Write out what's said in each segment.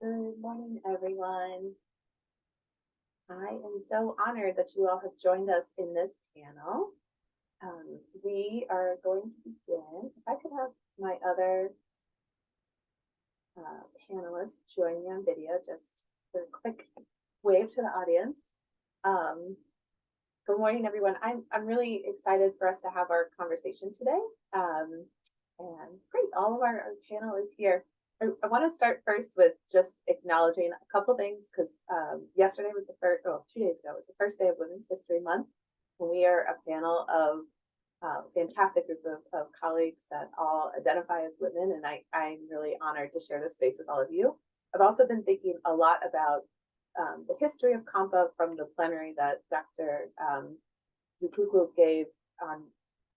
Good morning, everyone. I am so honored that you all have joined us in this panel. We are going to begin. If I could have my other panelists join me on video, just a quick wave to the audience. Good morning, everyone. I'm really excited for us to have our conversation today. And great, all of our panel is here. I want to start first with just acknowledging a couple things because yesterday was the first, 2 days ago was the first day of Women's History Month. And we are a panel of fantastic group of colleagues that all identify as women, and I'm really honored to share this space with all of you. I've also been thinking a lot about the history of COMPA from the plenary that Dr. Zukuku gave on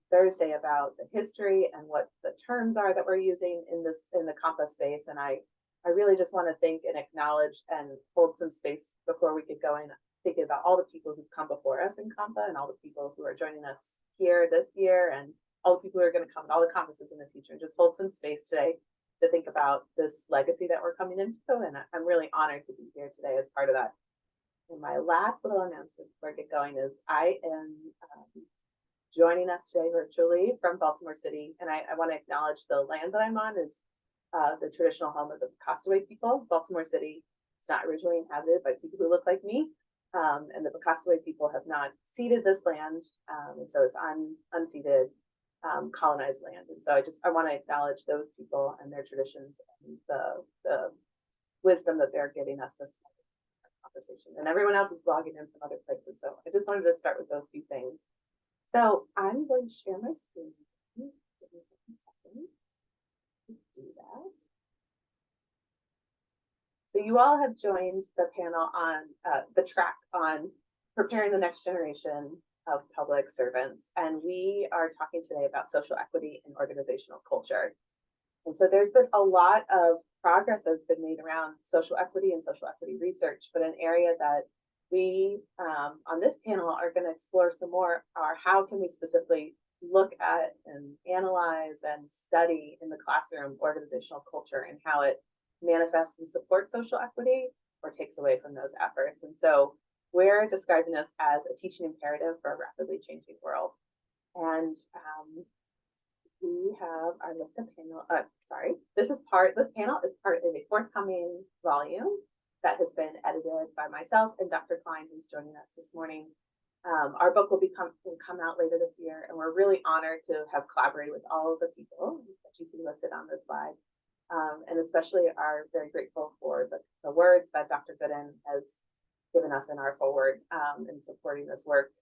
Thursday about the history and what the terms are that we're using in the COMPA space. And I really just want to thank and acknowledge and hold some space before we get going, thinking about all the people who've come before us in COMPA and all the people who are joining us here this year and all the people who are going to come at all the conferences in the future, and just hold some space today to think about this legacy that we're coming into. And I'm really honored to be here today as part of that. And my last little announcement before I get going is I am joining us today virtually from Baltimore City. And I want to acknowledge the land that I'm on is the traditional home of the Pecostaway people. Baltimore City is not originally inhabited by people who look like me. And the Pecostaway people have not ceded this land. And so it's unceded, colonized land. And so I want to acknowledge those people and their traditions and the wisdom that they're giving us this conversation. And everyone else is logging in from other places. So I just wanted to start with those few things. So I'm going to share my screen. Give me a second to do that. So you all have joined the panel on the track on preparing the next generation of public servants. And we are talking today about social equity and organizational culture. And so there's been a lot of progress that's been made around social equity and social equity research, but an area that we on this panel are going to explore some more are how can we specifically look at and analyze and study in the classroom organizational culture and how it manifests and supports social equity or takes away from those efforts. And so we're describing this as a teaching imperative for a rapidly changing world. And we have our list of panel, this panel is part of a forthcoming volume that has been edited by myself and Dr. Kline, who's joining us this morning. Our book will come out later this year, and we're really honored to have collaborated with all of the people that you see listed on this slide, and especially are very grateful for the words that Dr. Gooden has given us in our forward in supporting this work.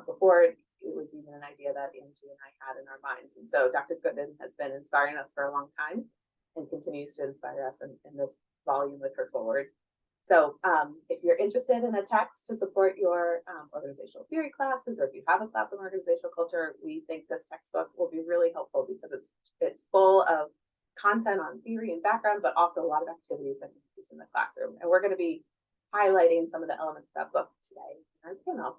Before it was even an idea that Angie and I had in our minds. And so Dr. Gooden has been inspiring us for a long time and continues to inspire us in this volume with her forward. So if you're interested in a text to support your organizational theory classes, or if you have a class on organizational culture, we think this textbook will be really helpful because it's full of content on theory and background, but also a lot of activities that you can use in the classroom. And we're going to be highlighting some of the elements of that book today in our panel.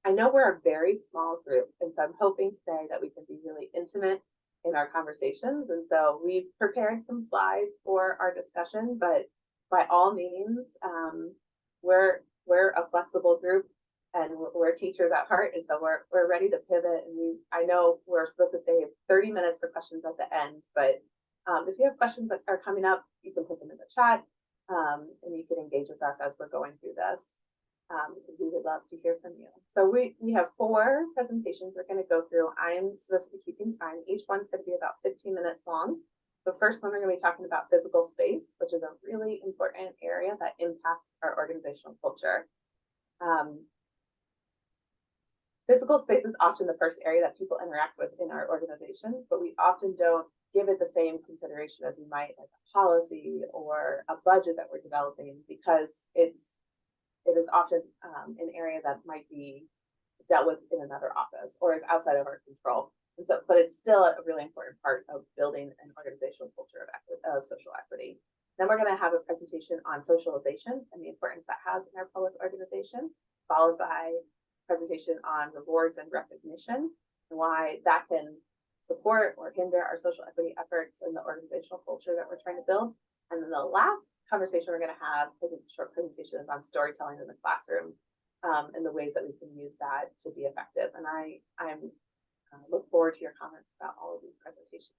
I know we're a very small group, and so I'm hoping today that we can be really intimate in our conversations. And so we've prepared some slides for our discussion, but by all means, we're a flexible group and we're teachers at heart. And so we're ready to pivot. And I know we're supposed to save 30 minutes for questions at the end, but if you have questions that are coming up, you can put them in the chat and you can engage with us as we're going through this. We would love to hear from you. So we have 4 presentations we're going to go through. I'm supposed to be keeping time. Each one's going to be about 15 minutes long. The first one, we're going to be talking about physical space, which is a really important area that impacts our organizational culture. Physical space is often the first area that people interact with in our organizations, but we often don't give it the same consideration as we might like a policy or a budget that we're developing, because it is often an area that might be dealt with in another office or is outside of our control. And so, but it's still a really important part of building an organizational culture of social equity. Then we're going to have a presentation on socialization and the importance that has in our public organizations, followed by a presentation on rewards and recognition and why that can support or hinder our social equity efforts and the organizational culture that we're trying to build. And then the last conversation we're going to have is a short presentation is on storytelling in the classroom, and the ways that we can use that to be effective. And I'm look forward to your comments about all of these presentations.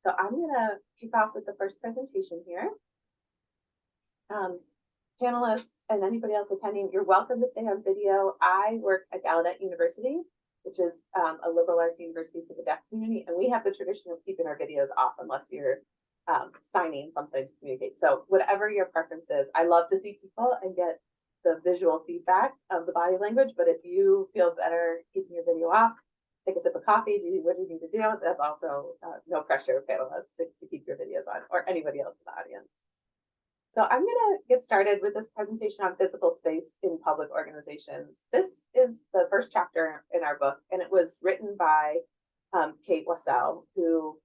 So I'm going to kick off with the first presentation here. Panelists and anybody else attending, you're welcome to stay on video. I work at Gallaudet University, which is a liberal arts university for the deaf community, and we have the tradition of keeping our videos off unless you're signing something to communicate. So whatever your preference is, I love to see people and get the visual feedback of the body language, but if you feel better keeping your video off, take a sip of coffee, do what you need to do. That's also no pressure, panelists, to keep your videos on, or anybody else in the audience. So I'm going to get started with this presentation on physical space in public organizations. This is the first chapter in our book, and it was written by Kate Wassel, who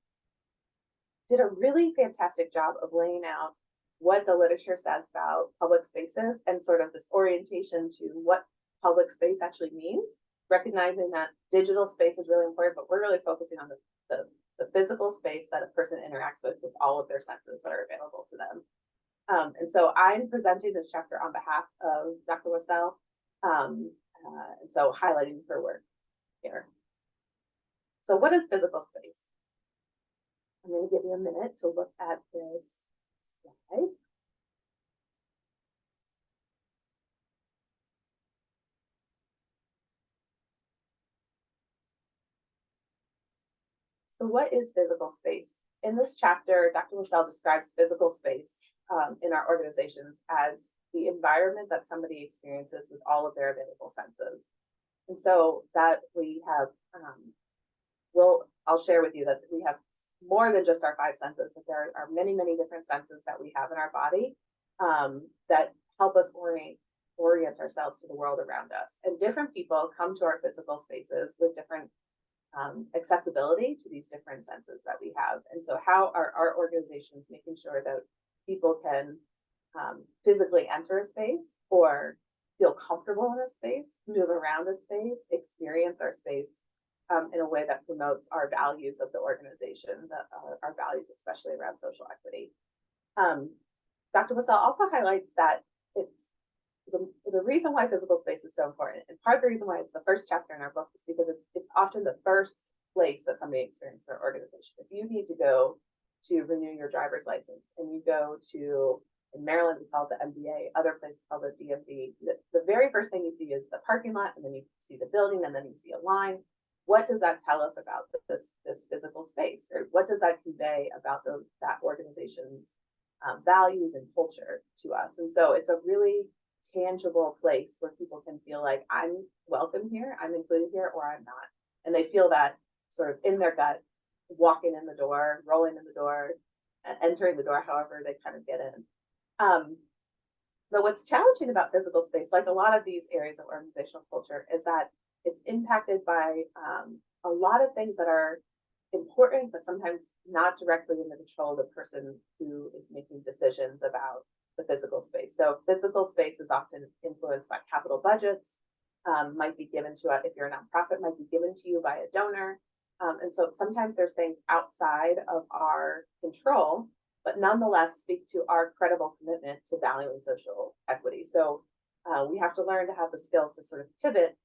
did a really fantastic job of laying out what the literature says about public spaces and sort of this orientation to what public space actually means, recognizing that digital space is really important, but we're really focusing on the physical space that a person interacts with all of their senses that are available to them. And so I'm presenting this chapter on behalf of Dr. Wassel, and so highlighting her work here. So what is physical space? I'm going to give you a minute to look at this slide. So what is physical space? In this chapter, Dr. Wassel describes physical space in our organizations as the environment that somebody experiences with all of their available senses. And so that we have, I'll share with you that we have more than just our five senses, that there are many, many different senses that we have in our body that help us orient ourselves to the world around us. And different people come to our physical spaces with different accessibility to these different senses that we have. And so how are our organizations making sure that people can physically enter a space or feel comfortable in a space, move around a space, experience our space in a way that promotes our values of the organization, our values, especially around social equity. Dr. Wassel also highlights that it's the reason why physical space is so important, and part of the reason why it's the first chapter in our book, is because it's often the first place that somebody experiences their organization. If you need to go to renew your driver's license and you go to, in Maryland, we call it the MBA, other places called the DMV, the very first thing you see is the parking lot, and then you see the building, and then you see a line. What does that tell us about this physical space, or what does that convey about that organization's values and culture to us? And so it's a really tangible place where people can feel like I'm welcome here, I'm included here, or I'm not. And they feel that sort of in their gut, walking in the door, rolling in the door, entering the door, however they kind of get in. But what's challenging about physical space, like a lot of these areas of organizational culture, is that it's impacted by a lot of things that are important, but sometimes not directly in the control of the person who is making decisions about the physical space. So physical space is often influenced by capital budgets, might be given to, if you're a nonprofit, might be given to you by a donor. And so sometimes there's things outside of our control, but nonetheless speak to our credible commitment to valuing social equity. So we have to learn to have the skills to sort of pivot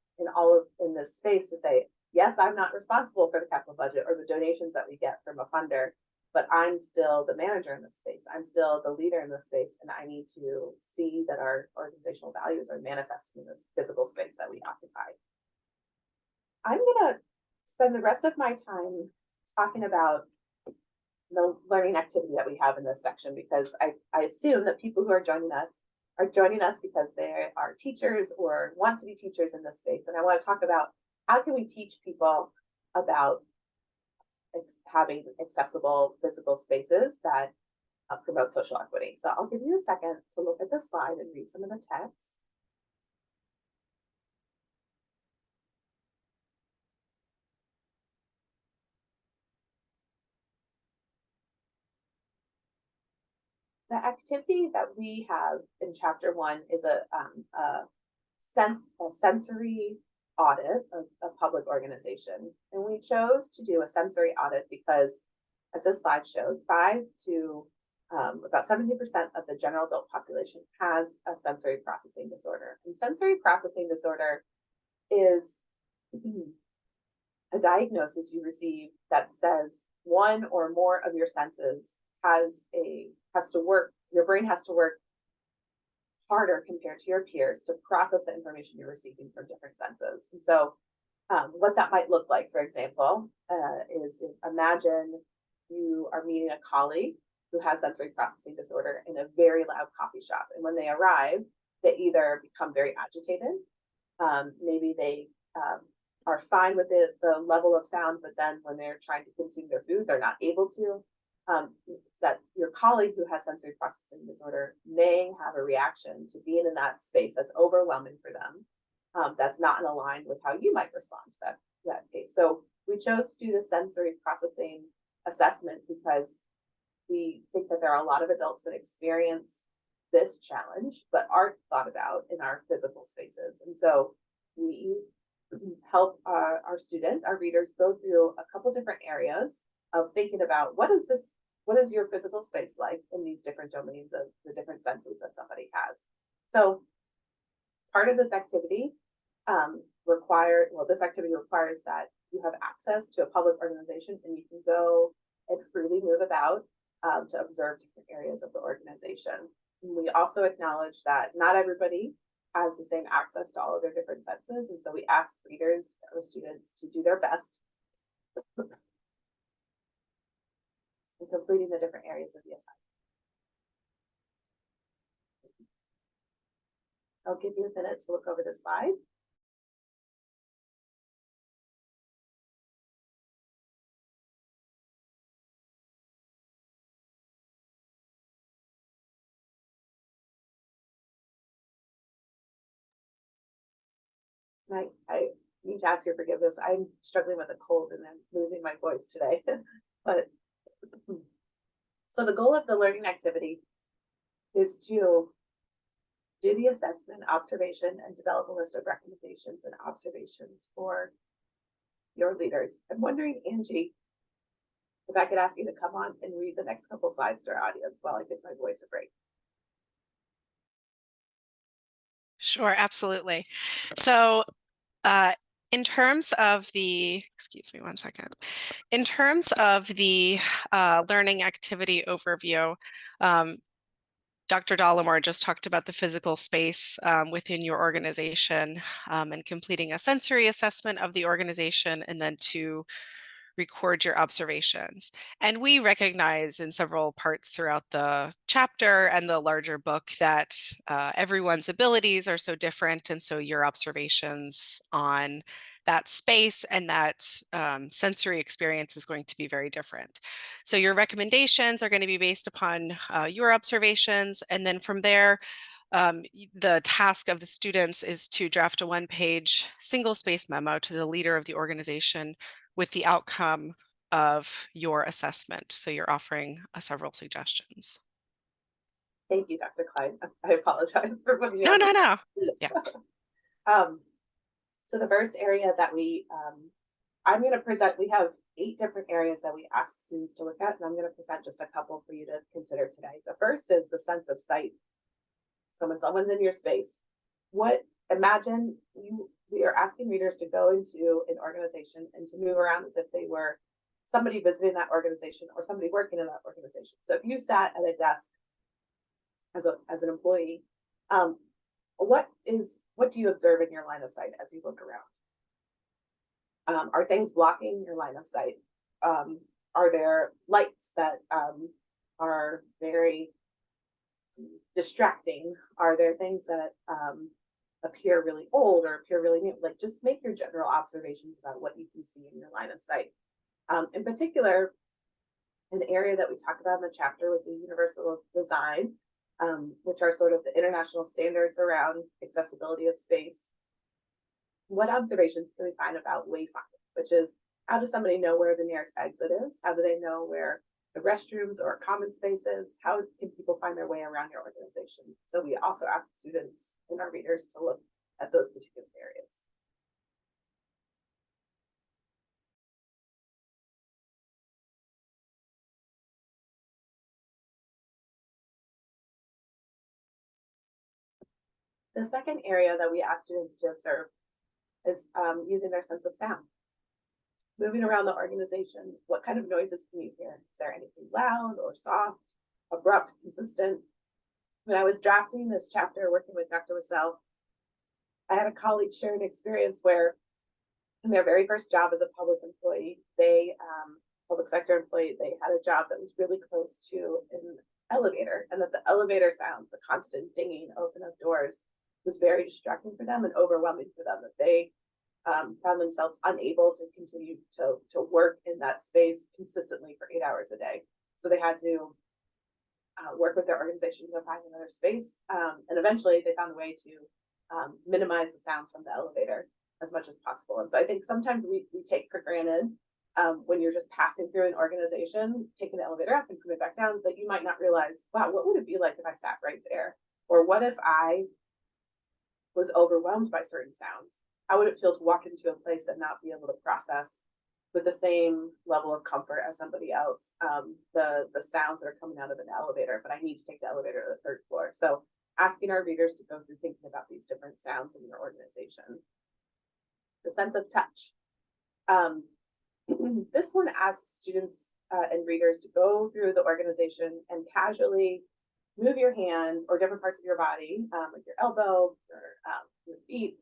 in this space to say, yes, I'm not responsible for the capital budget or the donations that we get from a funder, but I'm still the manager in this space. I'm still the leader in this space, and I need to see that our organizational values are manifested in this physical space that we occupy. I'm going to spend the rest of my time talking about the learning activity that we have in this section, because I assume that people who are joining us because they are teachers or want to be teachers in this space. And I want to talk about how can we teach people about having accessible physical spaces that promote social equity. So I'll give you a second to look at the slide and read some of the text. The activity that we have in chapter 1 is a sensory audit of a public organization. And we chose to do a sensory audit because, as this slide shows, 5 to about 70% of the general adult population has a sensory processing disorder. And sensory processing disorder is a diagnosis you receive that says one or more of your senses has to work, your brain has to work harder compared to your peers to process the information you're receiving from different senses. And so what that might look like, for example, is imagine you are meeting a colleague who has sensory processing disorder in a very loud coffee shop. And when they arrive, they either become very agitated, maybe they are fine with the level of sound, but then when they're trying to consume their food, they're not able to. That your colleague who has sensory processing disorder may have a reaction to being in that space that's overwhelming for them, that's not in line with how you might respond to that case. So we chose to do the sensory processing assessment because we think that there are a lot of adults that experience this challenge but aren't thought about in our physical spaces. And so we help our students, our readers, go through a couple different areas of thinking about what is your physical space like in these different domains of the different senses that somebody has. So part of this activity this activity requires that you have access to a public organization and you can go and freely move about to observe different areas of the organization. And we also acknowledge that not everybody has the same access to all of their different senses, and so we ask readers or students to do their best in completing the different areas of the assignment. I'll give you a minute to look over the slide. I need to ask your forgiveness. I'm struggling with a cold and I'm losing my voice today. But so the goal of the learning activity is to do the assessment, observation, and develop a list of recommendations and observations for your leaders. I'm wondering, Angie, if I could ask you to come on and read the next couple slides to our audience while I give my voice a break. Sure, absolutely. So in terms of the, excuse me one second, in terms of the learning activity overview, Dr. Dolamore just talked about the physical space within your organization and completing a sensory assessment of the organization and then to record your observations. And we recognize in several parts throughout the chapter and the larger book that everyone's abilities are so different. And so your observations on that space and that sensory experience is going to be very different. So your recommendations are going to be based upon your observations. And then from there, the task of the students is to draft a one-page single-space memo to the leader of the organization with the outcome of your assessment. So you're offering several suggestions. Thank you, Dr. Kline. I apologize for putting you No. Yeah. So the first area that I'm going to present, we have 8 different areas that we ask students to look at, and I'm going to present just a couple for you to consider today. The first is the sense of sight. Someone's in your space. Imagine we are asking readers to go into an organization and to move around as if they were somebody visiting that organization or somebody working in that organization. So if you sat at a desk as an employee, what do you observe in your line of sight as you look around? Are things blocking your line of sight? Are there lights that are very distracting? Are there things that appear really old or appear really new? Like, just make your general observations about what you can see in your line of sight. In particular, an area that we talk about in the chapter with the universal design, which are sort of the international standards around accessibility of space. What observations can we find about wayfinding, which is how does somebody know where the nearest exit is? How do they know where the restrooms or common spaces? How can people find their way around your organization? So we also ask students and our readers to look at those particular areas. The second area that we ask students to observe is using their sense of sound. Moving around the organization, what kind of noises can you hear? Is there anything loud or soft, abrupt, consistent? When I was drafting this chapter, working with Dr. Wassel, I had a colleague share an experience where in their very first job as a public employee, public sector employee, they had a job that was really close to an elevator, and that the elevator sound, the constant dinging open of doors, was very distracting for them and overwhelming for them, that they found themselves unable to continue to work in that space consistently for 8 hours a day. So they had to work with their organization to find another space. And eventually they found a way to minimize the sounds from the elevator as much as possible. And so I think sometimes we take for granted when you're just passing through an organization, taking the elevator up and coming back down, that you might not realize, wow, what would it be like if I sat right there? Or what if I was overwhelmed by certain sounds? How would it feel to walk into a place and not be able to process with the same level of comfort as somebody else the sounds that are coming out of an elevator, but I need to take the elevator to the third floor. So asking our readers to go through thinking about these different sounds in your organization. The sense of touch. This one asks students and readers to go through the organization and casually move your hand or different parts of your body, like your elbow, your feet,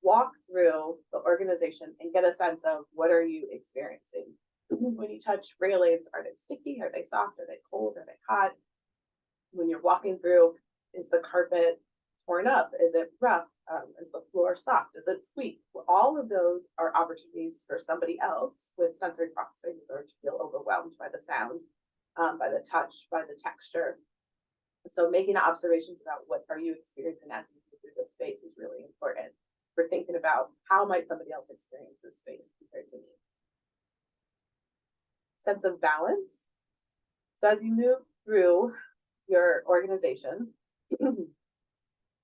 walk through the organization and get a sense of what are you experiencing. When you touch railings, are they sticky? Are they soft? Are they cold? Are they hot? When you're walking through, is the carpet torn up? Is it rough? Is the floor soft? Does it squeak? Well, all of those are opportunities for somebody else with sensory processing disorder to feel overwhelmed by the sound, by the touch, by the texture. And so making observations about what are you experiencing as you move through this space is really important for thinking about how might somebody else experience this space compared to me. Sense of balance. So as you move through your organization,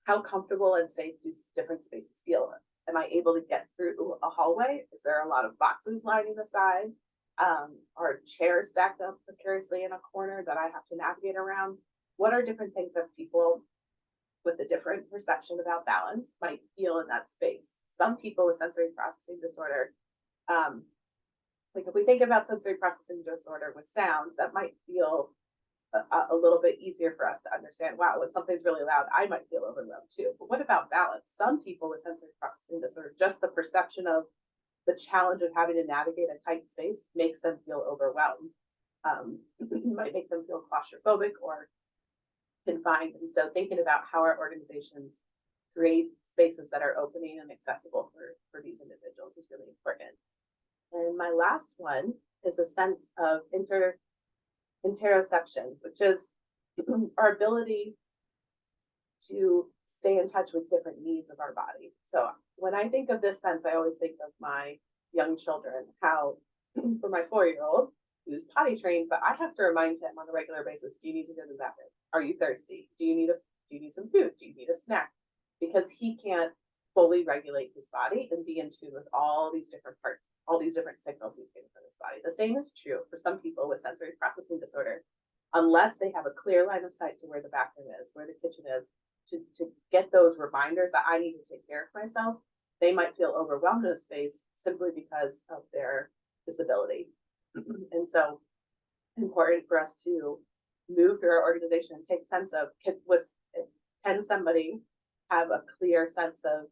how comfortable and safe do different spaces feel? Am I able to get through a hallway? Is there a lot of boxes lining the side? Are chairs stacked up precariously in a corner that I have to navigate around? What are different things that people with a different perception about balance might feel in that space? Some people with sensory processing disorder, like if we think about sensory processing disorder with sound, that might feel a little bit easier for us to understand. Wow, when something's really loud, I might feel overwhelmed too. But what about balance? Some people with sensory processing disorder, just the perception of the challenge of having to navigate a tight space makes them feel overwhelmed. Might make them feel claustrophobic or confined. And so thinking about how our organizations create spaces that are opening and accessible for these individuals is really important. And my last one is a sense of interoception, which is our ability to stay in touch with different needs of our body. So when I think of this sense, I always think of my young children, how for my 4-year-old, who's potty trained, but I have to remind him on a regular basis, do you need to go to the bathroom? Are you thirsty? Do you need some food? Do you need a snack? Because he can't fully regulate his body and be in tune with all these different parts, all these different signals he's getting from his body. The same is true for some people with sensory processing disorder. Unless they have a clear line of sight to where the bathroom is, where the kitchen is, to get those reminders that I need to take care of myself, they might feel overwhelmed in a space simply because of their disability. And so important for us to move through our organization and take sense of, can somebody have a clear sense of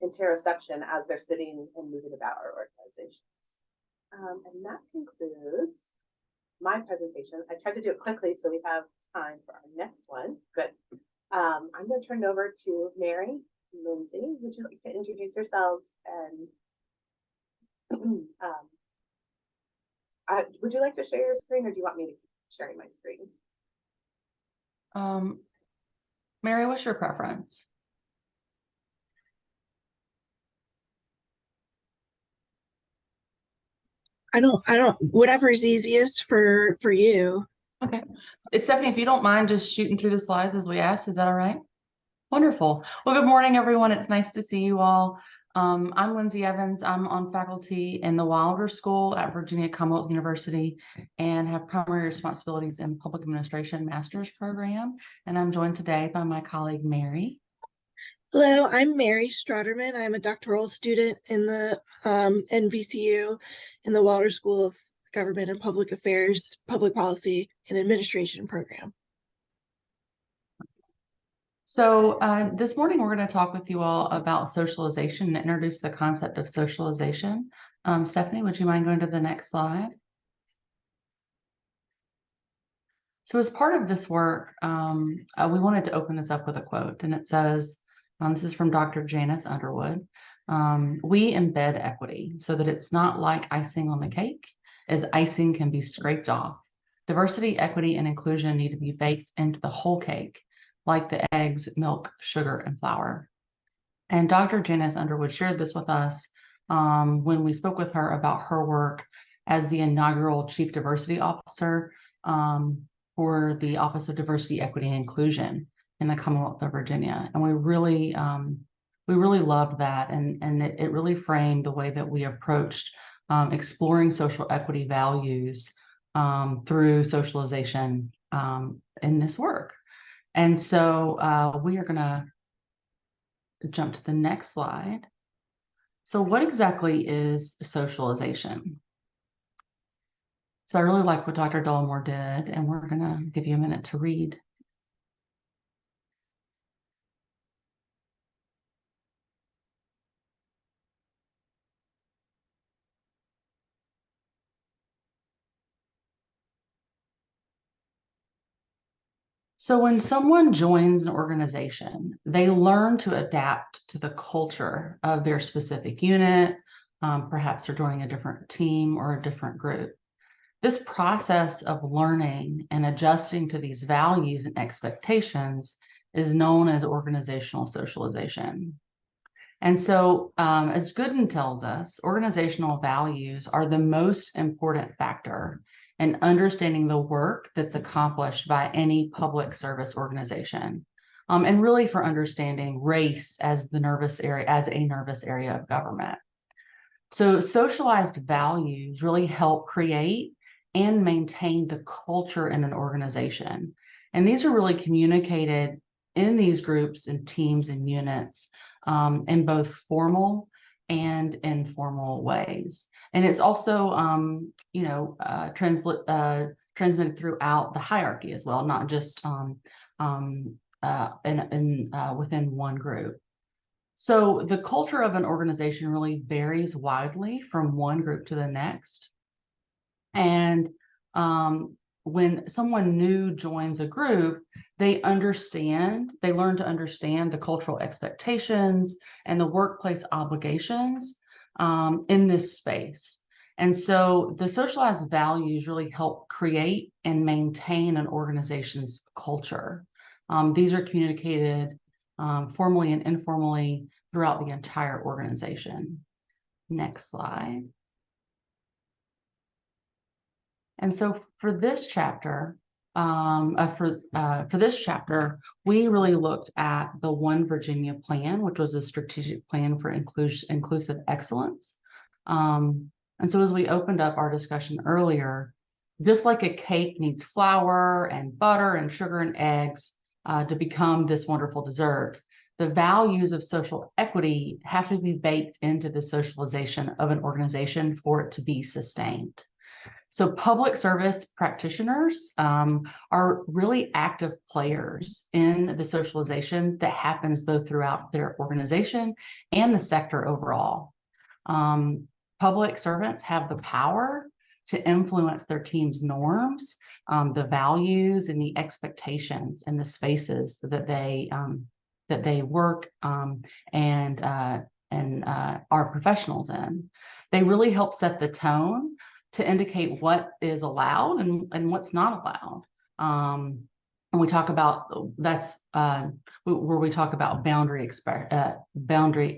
interoception as they're sitting and moving about our organizations. And that concludes my presentation. I tried to do it quickly so we have time for our next one. Good. I'm going to turn it over to Mary and Lindsey. Would you like to introduce yourselves and would you like to share your screen, or do you want me to keep sharing my screen? Mary, what's your preference? I don't, whatever's easiest for you. Okay. Stephanie, if you don't mind just shooting through the slides as we asked, is that all right? Wonderful. Well, good morning, everyone. It's nice to see you all. I'm Lindsey Evans. I'm on faculty in the Wilder School at Virginia Commonwealth University and have primary responsibilities in public administration master's program. And I'm joined today by my colleague, Mary. Hello, I'm Mary Strawderman. I'm a doctoral student in the NVCU in the Waller School of Government and Public Affairs, Public Policy and Administration program. So this morning, we're going to talk with you all about socialization and introduce the concept of socialization. Stephanie, would you mind going to the next slide? So as part of this work, we wanted to open this up with a quote, and it says, this is from Dr. Janice Underwood, "We embed equity so that it's not like icing on the cake, as icing can be scraped off. Diversity, equity, and inclusion need to be baked into the whole cake, like the eggs, milk, sugar, and flour." And Dr. Janice Underwood shared this with us when we spoke with her about her work as the inaugural Chief Diversity Officer for the Office of Diversity, Equity, and Inclusion in the Commonwealth of Virginia. And we really loved that. And it really framed the way that we approached exploring social equity values through socialization in this work. And so we are going to jump to the next slide. So what exactly is socialization? So I really like what Dr. Dolamore did, and we're going to give you a minute to read. So when someone joins an organization, they learn to adapt to the culture of their specific unit. Perhaps they're joining a different team or a different group. This process of learning and adjusting to these values and expectations is known as organizational socialization. And so, as Gooden tells us, organizational values are the most important factor in understanding the work that's accomplished by any public service organization, and really for understanding race as a nervous area of government. So socialized values really help create and maintain the culture in an organization. And these are really communicated in these groups and teams and units in both formal and informal ways. And it's also, transmitted throughout the hierarchy as well, not just within one group. So the culture of an organization really varies widely from one group to the next. And when someone new joins a group, they learn to understand the cultural expectations and the workplace obligations in this space. And so the socialized values really help create and maintain an organization's culture. These are communicated formally and informally throughout the entire organization. Next slide. And so for this chapter, we really looked at the One Virginia Plan, which was a strategic plan for inclusive excellence. And so as we opened up our discussion earlier, just like a cake needs flour and butter and sugar and eggs to become this wonderful dessert, the values of social equity have to be baked into the socialization of an organization for it to be sustained. So public service practitioners are really active players in the socialization that happens both throughout their organization and the sector overall. Public servants have the power to influence their team's norms, the values and the expectations and the spaces that they work and are professionals in. They really help set the tone to indicate what is allowed and what's not allowed. And we talk about where we talk about boundary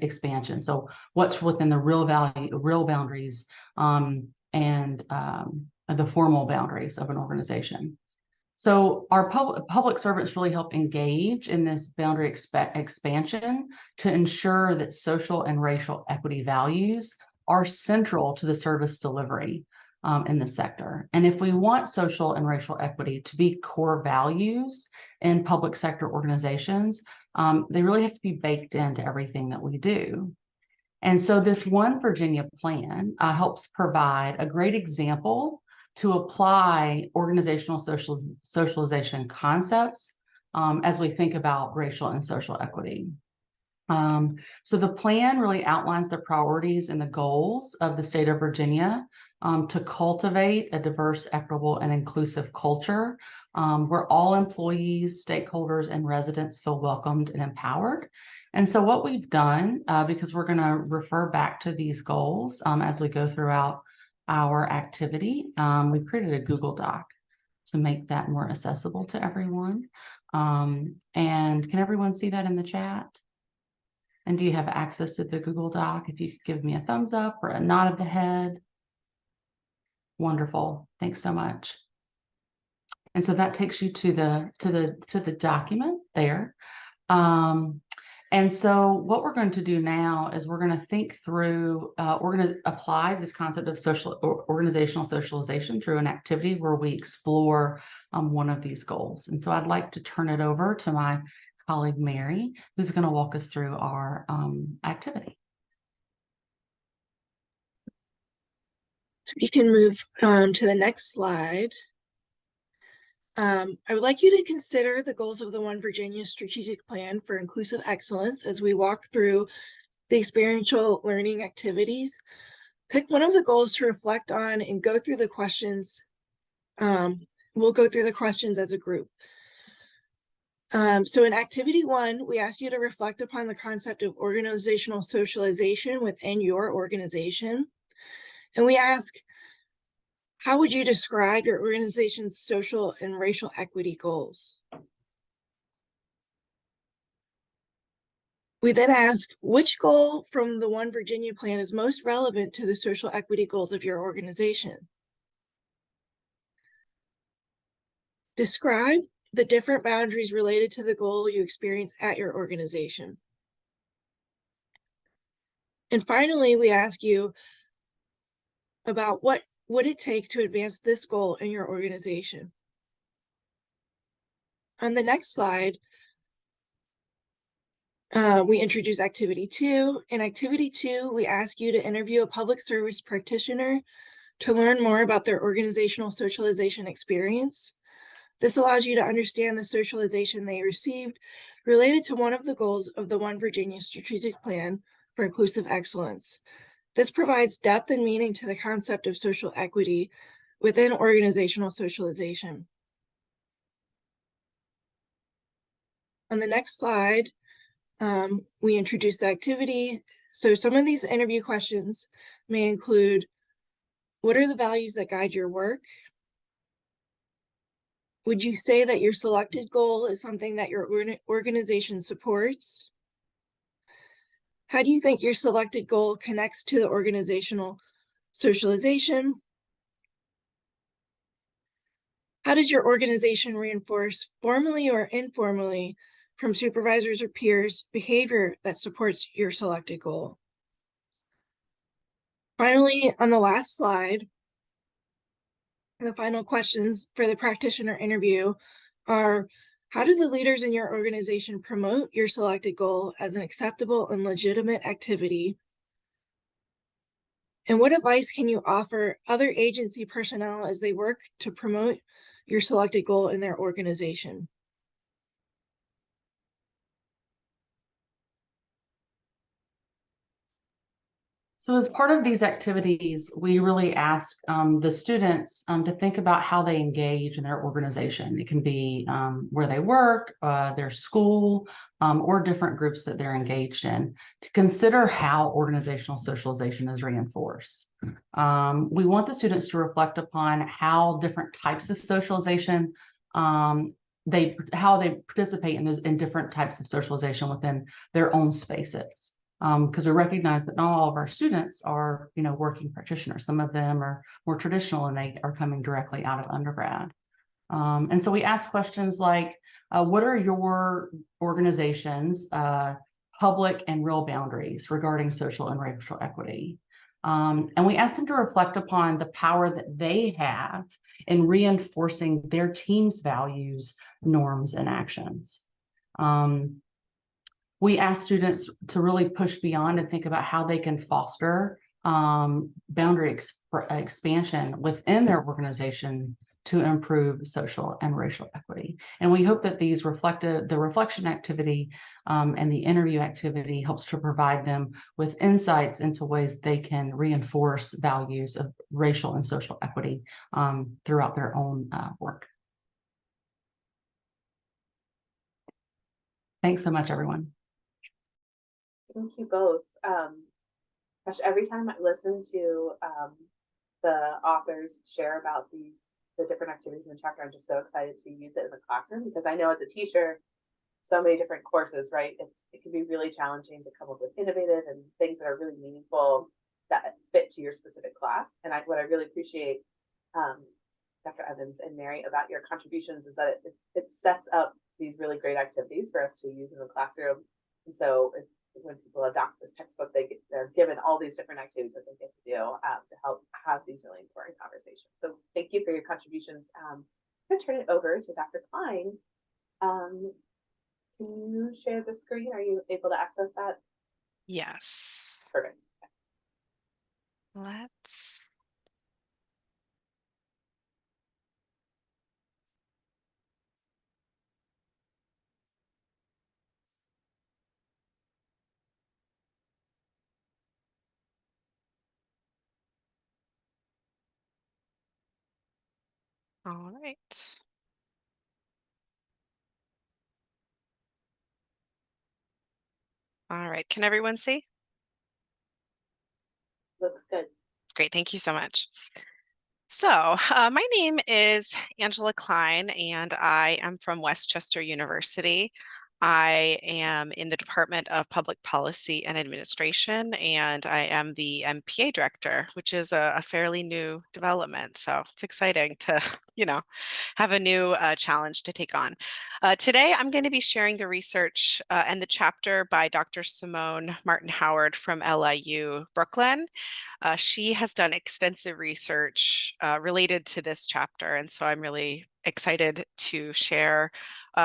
expansion. So what's within the real boundaries and the formal boundaries of an organization. So our public servants really help engage in this boundary expansion to ensure that social and racial equity values are central to the service delivery in the sector. And if we want social and racial equity to be core values in public sector organizations, They really have to be baked into everything that we do. And so this One Virginia plan helps provide a great example to apply organizational socialization concepts as we think about racial and social equity. So the plan really outlines the priorities and the goals of the state of Virginia to cultivate a diverse, equitable, and inclusive culture where all employees, stakeholders, and residents feel welcomed and empowered. And so what we've done, because we're going to refer back to these goals as we go throughout our activity, we created a Google Doc to make that more accessible to everyone. And can everyone see that in the chat? And do you have access to the Google Doc? If you could give me a thumbs up or a nod of the head. Wonderful. Thanks so much. And so that takes you to the document there. And so what we're going to do now is we're going to think through, we're going to apply this concept of organizational socialization through an activity where we explore one of these goals. And so I'd like to turn it over to my colleague, Mary, who's going to walk us through our activity. So we can move to the next slide. I would like you to consider the goals of the One Virginia Strategic Plan for Inclusive Excellence as we walk through the experiential learning activities. Pick one of the goals to reflect on and go through the questions. We'll go through the questions as a group. So in activity 1, we ask you to reflect upon the concept of organizational socialization within your organization. And we ask, how would you describe your organization's social and racial equity goals? We then ask, which goal from the One Virginia plan is most relevant to the social equity goals of your organization? Describe the different boundaries related to the goal you experience at your organization. And finally, we ask you about what would it take to advance this goal in your organization. On the next slide, we introduce activity 2. In activity 2, we ask you to interview a public service practitioner to learn more about their organizational socialization experience. This allows you to understand the socialization they received related to one of the goals of the One Virginia Strategic Plan for Inclusive Excellence. This provides depth and meaning to the concept of social equity within organizational socialization. On the next slide, we introduce the activity. So some of these interview questions may include, what are the values that guide your work? Would you say that your selected goal is something that your organization supports? How do you think your selected goal connects to the organizational socialization? How does your organization reinforce, formally or informally, from supervisors or peers, behavior that supports your selected goal? Finally, on the last slide, the final questions for the practitioner interview are, how do the leaders in your organization promote your selected goal as an acceptable and legitimate activity? And what advice can you offer other agency personnel as they work to promote your selected goal in their organization? So as part of these activities, we really ask the students to think about how they engage in their organization. It can be where they work, their school, or different groups that they're engaged in, to consider how organizational socialization is reinforced. We want the students to reflect upon how different types of socialization, how they participate in different types of socialization within their own spaces. Because we recognize that not all of our students are, working practitioners. Some of them are more traditional and they are coming directly out of undergrad. And so we ask questions like, what are your organization's public and real boundaries regarding social and racial equity? And we ask them to reflect upon the power that they have in reinforcing their team's values, norms, and actions. we ask students to really push beyond and think about how they can foster boundary expansion within their organization to improve social and racial equity. And we hope that the reflection activity and the interview activity helps to provide them with insights into ways they can reinforce values of racial and social equity throughout their own work. Thanks so much, everyone. Thank you both. Gosh, every time I listen to the authors share about the different activities in the chapter, I'm just so excited to use it in the classroom, because I know as a teacher, so many different courses, right? It can be really challenging to come up with innovative and things that are really meaningful that fit to your specific class. And what I really appreciate, Dr. Evans and Mary, about your contributions is that it sets up these really great activities for us to use in the classroom. And so when people adopt this textbook, they're given all these different activities that they get to do to help have these really important conversations. So thank you for your contributions. I'm going to turn it over to Dr. Kline. Can you share the screen? Are you able to access that? Yes. Perfect. Let's. All right. All right. Can everyone see? Looks good. Great. Thank you so much. So my name is Angela Kline, and I am from Westchester University. I am in the Department of Public Policy and Administration, and I am the MPA director, which is a fairly new development. So it's exciting to, have a new challenge to take on. Today, I'm going to be sharing the research and the chapter by Dr. Simone Martin-Howard from LIU Brooklyn. She has done extensive research related to this chapter, and so I'm really excited to share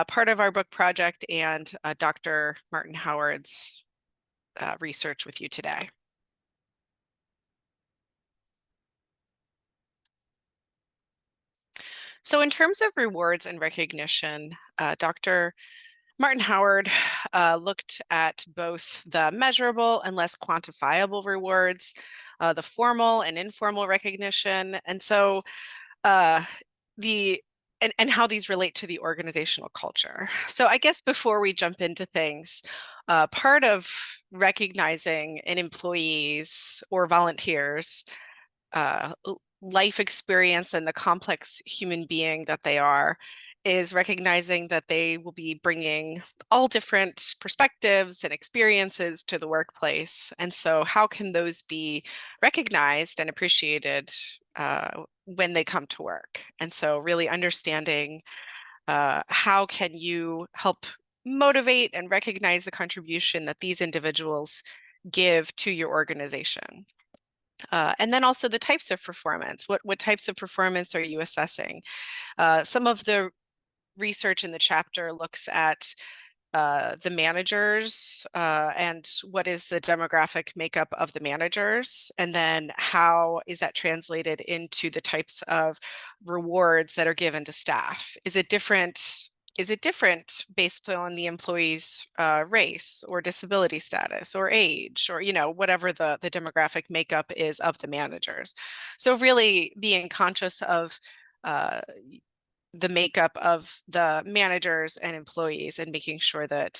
part of our book project and Dr. Martin-Howard's research with you today. So in terms of rewards and recognition, Dr. Martin-Howard looked at both the measurable and less quantifiable rewards, the formal and informal recognition, and so and how these relate to the organizational culture. So I guess before we jump into things, part of recognizing an employees or volunteers life experience and the complex human being that they are is recognizing that they will be bringing all different perspectives and experiences to the workplace. And so how can those be recognized and appreciated when they come to work? And so really understanding how can you help motivate and recognize the contribution that these individuals give to your organization. And then also the types of performance. What types of performance are you assessing? Some of the research in the chapter looks at the managers and what is the demographic makeup of the managers, and then how is that translated into the types of rewards that are given to staff? Is it different based on the employee's race or disability status or age or whatever the demographic makeup is of the managers? So really being conscious of the makeup of the managers and employees and making sure that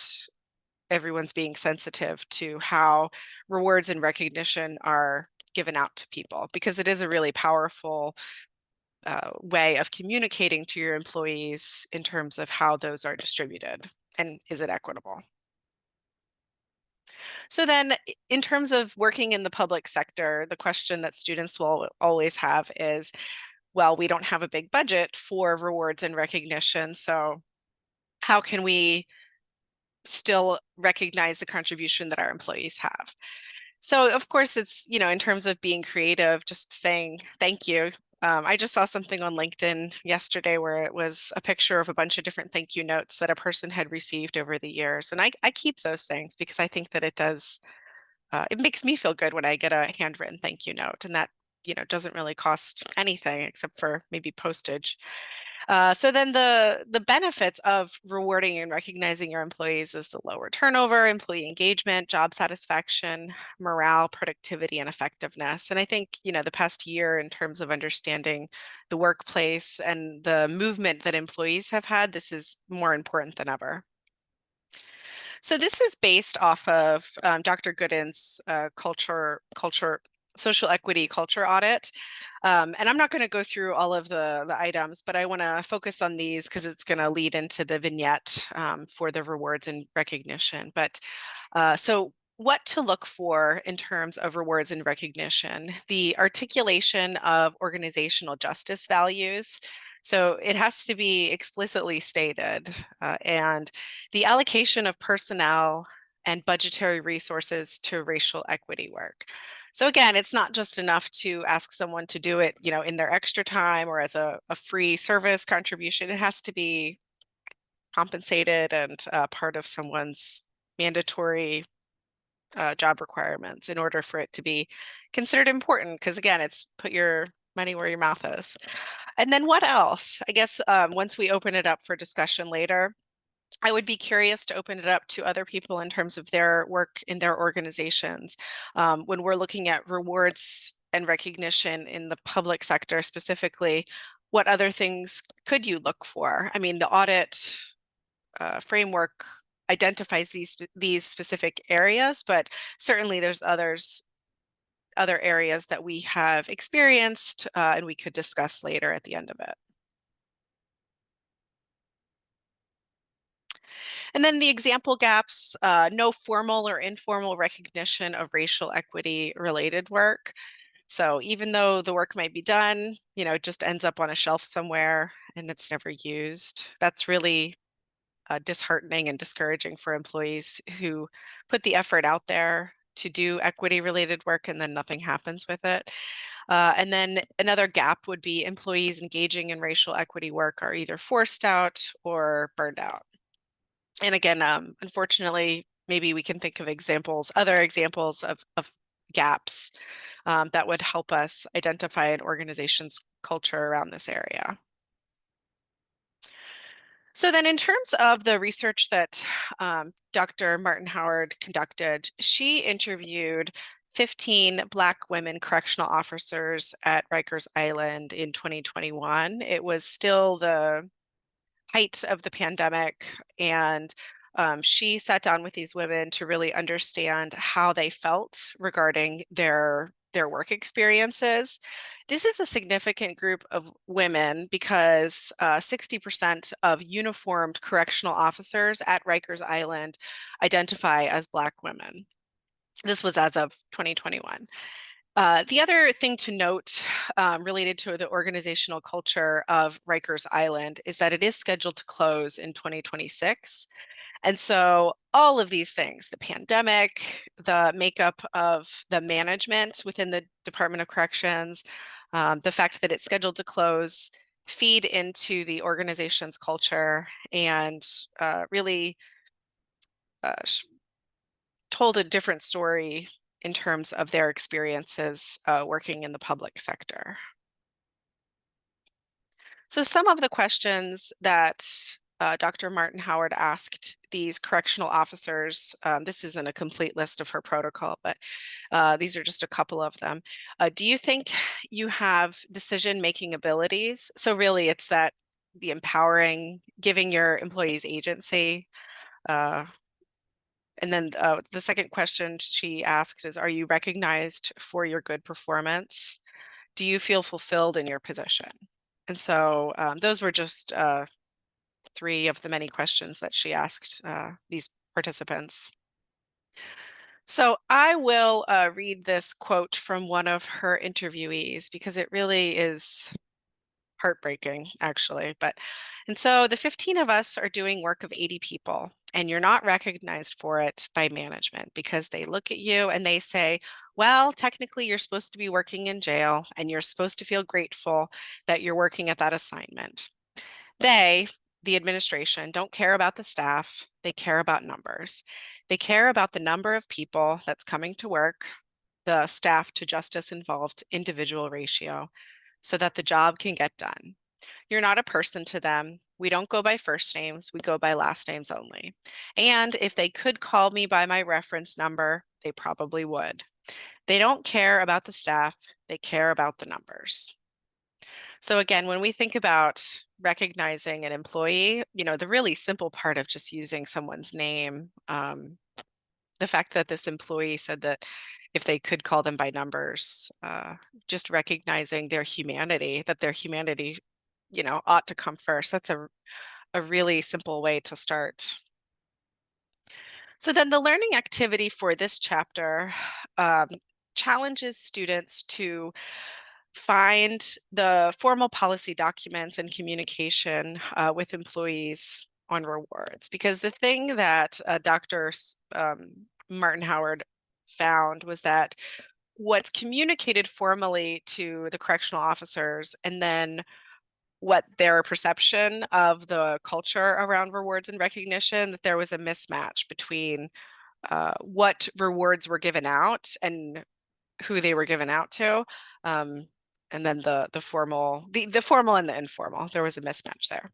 everyone's being sensitive to how rewards and recognition are given out to people, because it is a really powerful way of communicating to your employees in terms of how those are distributed and is it equitable. So then in terms of working in the public sector, the question that students will always have is, well, we don't have a big budget for rewards and recognition, so how can we still recognize the contribution that our employees have? So of course it's, in terms of being creative, just saying thank you I just saw something on LinkedIn yesterday where it was a picture of a bunch of different thank you notes that a person had received over the years. And I keep those things because I think that it does, it makes me feel good when I get a handwritten thank you note, and that, doesn't really cost anything except for maybe postage. So then the benefits of rewarding and recognizing your employees is the lower turnover, employee engagement, job satisfaction, morale, productivity, and effectiveness. And I think, the past year in terms of understanding the workplace and the movement that employees have had, this is more important than ever. So this is based off of Dr. Gooden's social equity culture audit. And I'm not going to go through all of the items, but I want to focus on these because it's going to lead into the vignette for the rewards and recognition. But so what to look for in terms of rewards and recognition: the articulation of organizational justice values. So it has to be explicitly stated, and the allocation of personnel and budgetary resources to racial equity work. So again, it's not just enough to ask someone to do it, in their extra time or as a free service contribution. It has to be compensated and part of someone's mandatory job requirements in order for it to be considered important. Because again, it's put your money where your mouth is. And then what else? I guess once we open it up for discussion later, I would be curious to open it up to other people in terms of their work in their organizations. When we're looking at rewards and recognition in the public sector specifically, what other things could you look for? I mean, the audit framework identifies these specific areas, but certainly there's other areas that we have experienced and we could discuss later at the end of it. And then the example gaps: no formal or informal recognition of racial equity related work. So even though the work might be done, it just ends up on a shelf somewhere and it's never used. That's really disheartening and discouraging for employees who put the effort out there to do equity related work and then nothing happens with it. And then another gap would be employees engaging in racial equity work are either forced out or burned out. And again, unfortunately, maybe we can think of other examples of gaps that would help us identify an organization's culture around this area. So then in terms of the research that Dr. Martin Howard conducted, she interviewed 15 Black women correctional officers at Rikers Island in 2021. It was still the height of the pandemic, and she sat down with these women to really understand how they felt regarding their work experiences. This is a significant group of women because 60% of uniformed correctional officers at Rikers Island identify as Black women. This was as of 2021. The other thing to note related to the organizational culture of Rikers Island is that it is scheduled to close in 2026. And so all of these things, the pandemic, the makeup of the management within the Department of Corrections, the fact that it's scheduled to close, feed into the organization's culture and really told a different story in terms of their experiences working in the public sector. So some of the questions that Dr. Martin Howard asked these correctional officers, this isn't a complete list of her protocol, but these are just a couple of them. Do you think you have decision-making abilities? So really it's that the empowering, giving your employees agency. And then the second question she asked is, are you recognized for your good performance? Do you feel fulfilled in your position? And so those were just 3 of the many questions that she asked these participants. So I will read this quote from one of her interviewees because it really is heartbreaking, actually. And so the 15 of us are doing work of 80 people, and you're not recognized for it by management because they look at you and they say, Well, technically, you're supposed to be working in jail and you're supposed to feel grateful that you're working at that assignment. They, the administration, don't care about the staff. They care about numbers. They care about the number of people that's coming to work, the staff to justice involved individual ratio, so that the job can get done. You're not a person to them. We don't go by first names, we go by last names only. And if they could call me by my reference number, they probably would. They don't care about the staff, they care about the numbers. So again, when we think about recognizing an employee, the really simple part of just using someone's name, the fact that this employee said that if they could call them by numbers, just recognizing their humanity, that their humanity, ought to come first. That's a really simple way to start. So then the learning activity for this chapter challenges students to find the formal policy documents and communication with employees on rewards. Because the thing that Dr. Martin Howard found was that what's communicated formally to the correctional officers and then what their perception of the culture around rewards and recognition, that there was a mismatch between what rewards were given out and who they were given out to. And then the formal, the formal and the informal, there was a mismatch there.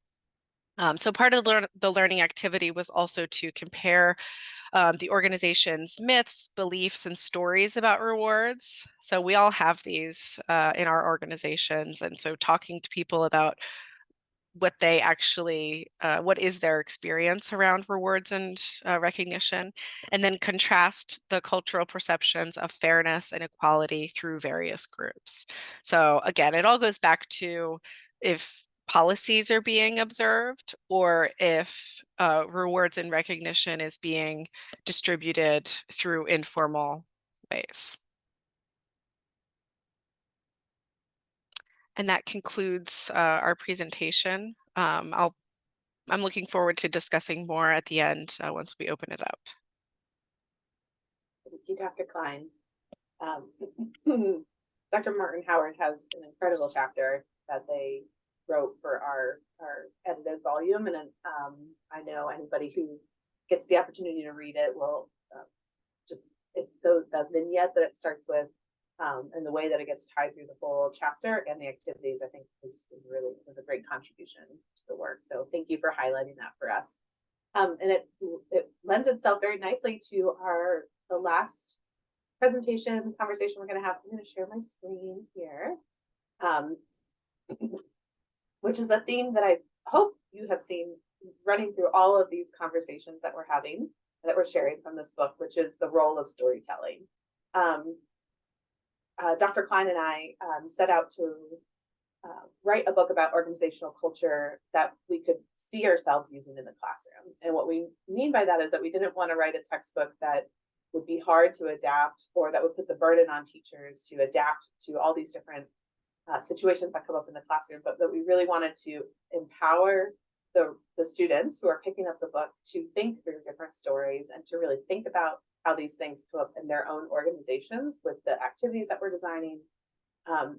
So part of the learning activity was also to compare the organization's myths, beliefs, and stories about rewards. So we all have these in our organizations. And so talking to people about what they actually, what is their experience around rewards and recognition, and then contrast the cultural perceptions of fairness and equality through various groups. So again, it all goes back to if policies are being observed or if rewards and recognition is being distributed through informal ways. And that concludes our presentation. I'm looking forward to discussing more at the end once we open it up. Thank you, Dr. Kline. Dr. Martin Howard has an incredible chapter that they wrote for our edited volume, and I know anybody who gets the opportunity to read it will it's the vignette that it starts with. And the way that it gets tied through the whole chapter and the activities, I think was a great contribution to the work. So thank you for highlighting that for us. And it lends itself very nicely to the last presentation conversation we're going to have. I'm going to share my screen here, which is a theme that I hope you have seen running through all of these conversations that we're having, that we're sharing from this book, which is the role of storytelling. Dr. Kline and I set out to write a book about organizational culture that we could see ourselves using in the classroom. And what we mean by that is that we didn't want to write a textbook that would be hard to adapt or that would put the burden on teachers to adapt to all these different situations that come up in the classroom, but that we really wanted to empower the students who are picking up the book to think through different stories and to really think about how these things come up in their own organizations with the activities that we're designing.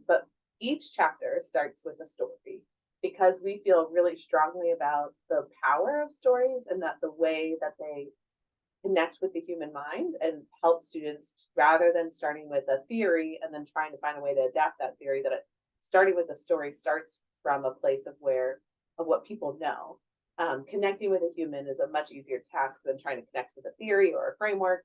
But each chapter starts with a story because we feel really strongly about the power of stories and that the way that they connect with the human mind and help students, rather than starting with a theory and then trying to find a way to adapt that theory, that starting with a story starts from a place of what people know. Connecting with a human is a much easier task than trying to connect with a theory or a framework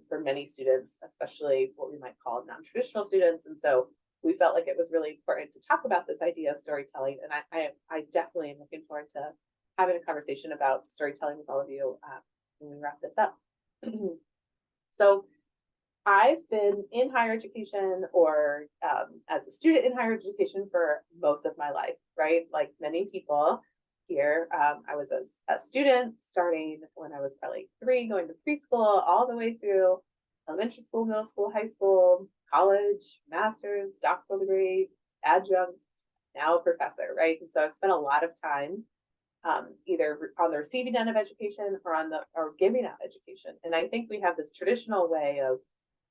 for many students, especially what we might call non-traditional students. And so we felt like it was really important to talk about this idea of storytelling. And I definitely am looking forward to having a conversation about storytelling with all of you when we wrap this up. So I've been in higher education or as a student in higher education for most of my life, right? Like many people here, I was a student starting when I was probably 3, going to preschool, all the way through elementary school, middle school, high school, college, master's, doctoral degree, adjunct, now a professor, right? And so I've spent a lot of time either on the receiving end of education or giving out education. And I think we have this traditional way of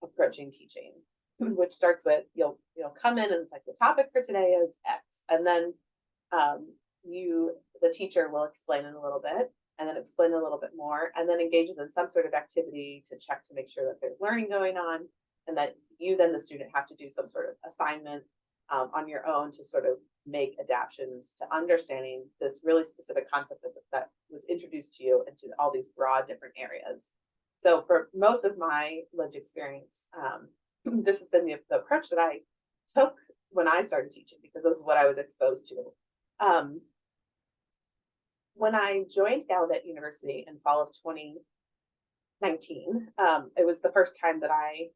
approaching teaching, which starts with you'll come in and it's like the topic for today is X, and then the teacher will explain in a little bit, and then explain a little bit more, and then engages in some sort of activity to check to make sure that there's learning going on, and that you then the student have to do some sort of assignment on your own to sort of make adaptations to understanding this really specific concept that was introduced to you into all these broad different areas. So for most of my lived experience, this has been the approach that I took when I started teaching, because this is what I was exposed to. When I joined Gallaudet University in fall of 2019, it was the first time that I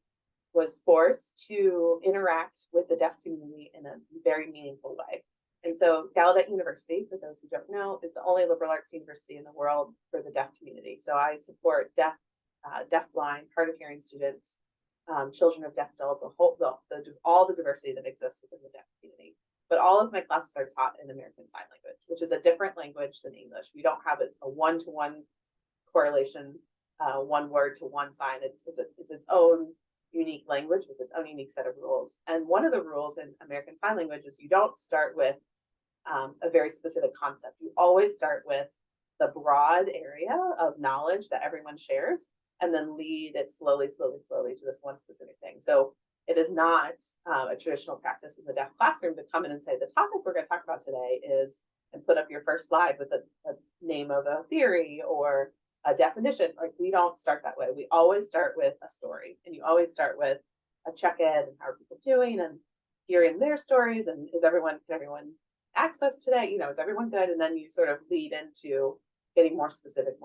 was forced to interact with the deaf community in a very meaningful way. And so Gallaudet University, for those who don't know, is the only liberal arts university in the world for the deaf community. So I support deaf, blind, hard of hearing students, children of deaf adults, all the diversity that exists within the deaf community. But all of my classes are taught in American Sign Language, which is a different language than English. We don't have a one-to-one correlation, one word to one sign. It's its own unique language with its own unique set of rules. And one of the rules in American Sign Language is you don't start with a very specific concept. You always start with the broad area of knowledge that everyone shares, and then lead it slowly to this one specific thing. So it is not a traditional practice in the deaf classroom to come in and say, the topic we're going to talk about today is, and put up your first slide with a name of a theory or a definition. Like, we don't start that way. We always start with a story, and you always start with a check-in and how are people doing and hearing their stories, and can everyone access today? Is everyone good? And then you sort of lead into getting more specific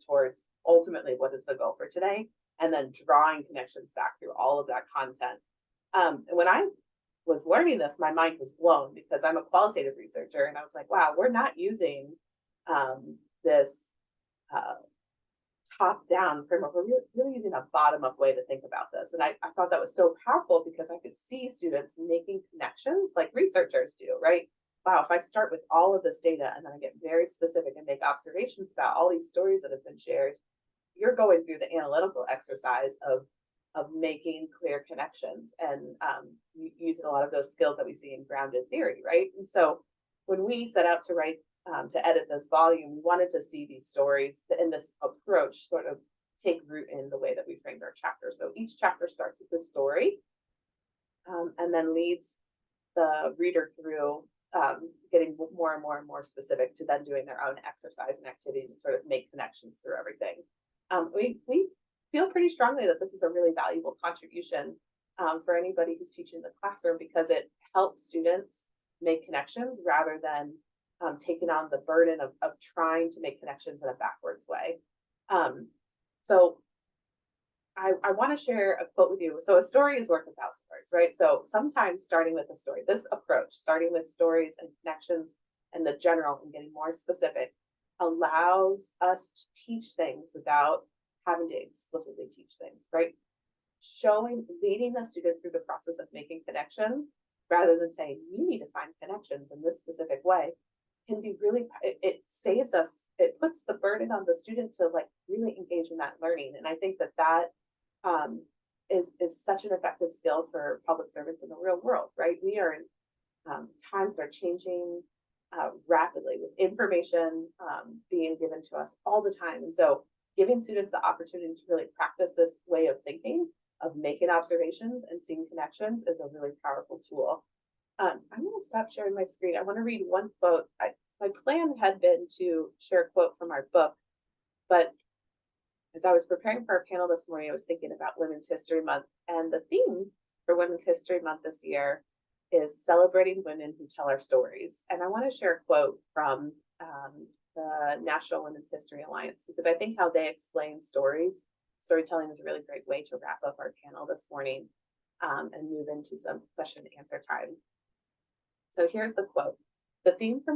towards ultimately what is the goal for today, and then drawing connections back through all of that content. When I was learning this, my mind was blown, because I'm a qualitative researcher, and I was like, wow, we're not using this top-down framework. We're really using a bottom-up way to think about this. And I thought that was so powerful, because I could see students making connections like researchers do, right? Wow, if I start with all of this data and then I get very specific and make observations about all these stories that have been shared, you're going through the analytical exercise of making clear connections and using a lot of those skills that we see in grounded theory, right? And so when we set out to write, to edit this volume, we wanted to see these stories in this approach sort of take root in the way that we framed our chapter. So each chapter starts with the story, and then leads the reader through getting more and more specific, to then doing their own exercise and activity to sort of make connections through everything. We feel pretty strongly that this is a really valuable contribution for anybody who's teaching the classroom, because it helps students make connections rather than taking on the burden of trying to make connections in a backwards way. So I want to share a quote with you. So a story is worth 1,000 words, right? So sometimes starting with a story, this approach, starting with stories and connections and the general and getting more specific, allows us to teach things without having to explicitly teach things, right? Leading the student through the process of making connections, rather than saying, you need to find connections in this specific way, can be really, it saves us, it puts the burden on the student to like really engage in that learning. And I think that is such an effective skill for public servants in the real world, right? We are in times that are changing rapidly, with information being given to us all the time. And so giving students the opportunity to really practice this way of thinking, of making observations and seeing connections, is a really powerful tool. I'm going to stop sharing my screen. I want to read one quote. My plan had been to share a quote from our book, but as I was preparing for our panel this morning, I was thinking about Women's History Month, and the theme for Women's History Month this year is celebrating women who tell our stories. And I want to share a quote from the National Women's History Alliance, because I think how they explain storytelling is a really great way to wrap up our panel this morning and move into some question and answer time. So here's the quote. The theme for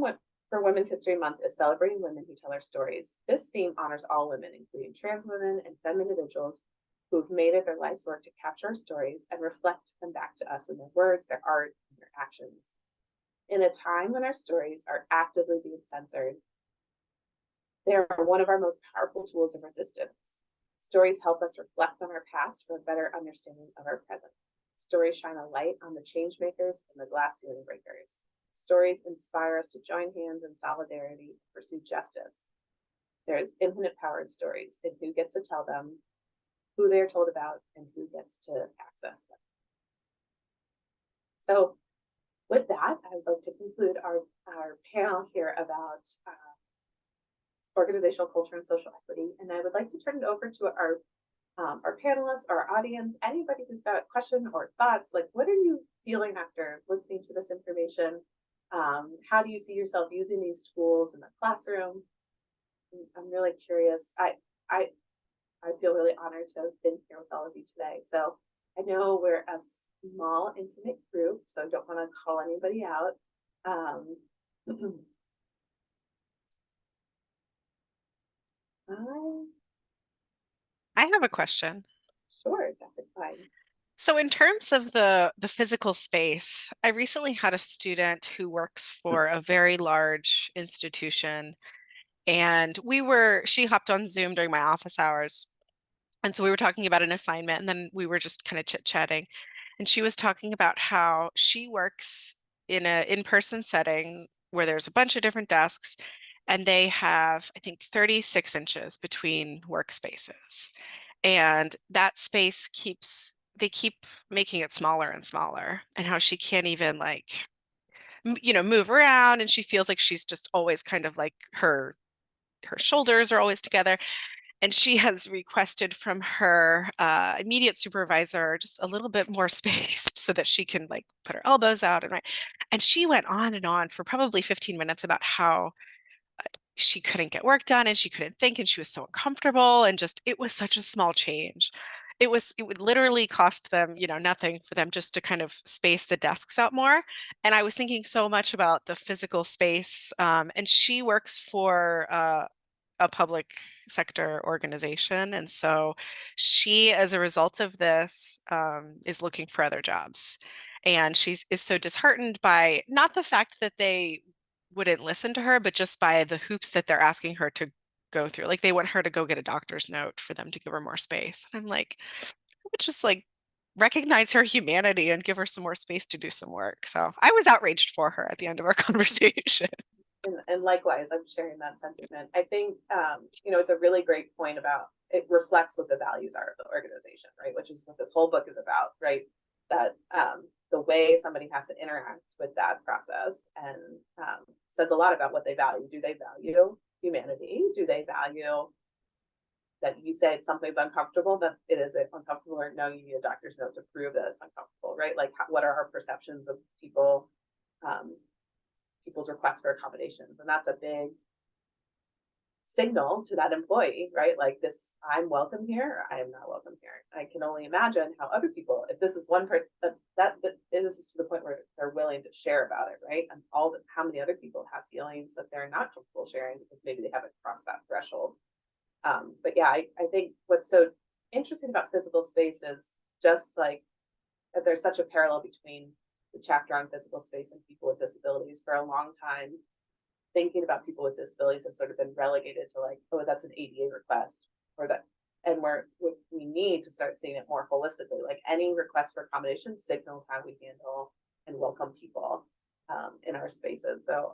Women's History Month is celebrating women who tell our stories. This theme honors all women, including trans women and femme individuals who have made it their life's work to capture our stories and reflect them back to us in their words, their art, and their actions. In a time when our stories are actively being censored, they are one of our most powerful tools of resistance. Stories help us reflect on our past for a better understanding of our present. Stories shine a light on the change makers and the glass ceiling breakers. Stories inspire us to join hands in solidarity to pursue justice. There is infinite power in stories, and who gets to tell them, who they are told about, and who gets to access them. So with that, I would like to conclude our panel here about organizational culture and social equity. And I would like to turn it over to our panelists, our audience, anybody who's got a question or thoughts, like what are you feeling after listening to this information? How do you see yourself using these tools in the classroom? I'm really curious. I feel really honored to have been here with all of you today. So I know we're a small, intimate group, so I don't want to call anybody out. I have a question. Sure, that's fine. So in terms of the physical space, I recently had a student who works for a very large institution, and she hopped on Zoom during my office hours. And so we were talking about an assignment, and then we were just kind of chit-chatting. And she was talking about how she works in an in-person setting where there's a bunch of different desks, and they have, I think, 36 inches between workspaces. And that space they keep making it smaller and smaller, and how she can't even move around, and she feels like she's just always kind of like her shoulders are always together. And she has requested from her immediate supervisor just a little bit more space so that she can like put her elbows out and right. And she went on and on for probably 15 minutes about how she couldn't get work done and she couldn't think and she was so uncomfortable, and just it was such a small change. It would literally cost them, nothing for them just to kind of space the desks out more. And I was thinking so much about the physical space. And she works for a public sector organization. And so she, as a result of this, is looking for other jobs. And is so disheartened by not the fact that they wouldn't listen to her, but just by the hoops that they're asking her to go through. Like they want her to go get a doctor's note for them to give her more space. And I'm like, I would just like recognize her humanity and give her some more space to do some work. So I was outraged for her at the end of our conversation. And likewise, I'm sharing that sentiment. I think, it's a really great point about it reflects what the values are of the organization, right? Which is what this whole book is about, right? That the way somebody has to interact with that process and says a lot about what they value. Do they value humanity? Do they value that you say something's uncomfortable, that it is uncomfortable, or no, you need a doctor's note to prove that it's uncomfortable, right? Like what are our perceptions of people, people's requests for accommodations? And that's a big signal to that employee, right? Like this, I'm welcome here, I am not welcome here. I can only imagine how other people, if this is one person that this is to the point where they're willing to share about it, right? And how many other people have feelings that they're not comfortable sharing because maybe they haven't crossed that threshold. But yeah, I think what's so interesting about physical space is just like that there's such a parallel between the chapter on physical space and people with disabilities. For a long time, thinking about people with disabilities has sort of been relegated to like, oh, that's an ADA request, or that, and we need to start seeing it more holistically. Like any request for accommodation signals how we handle and welcome people in our spaces. So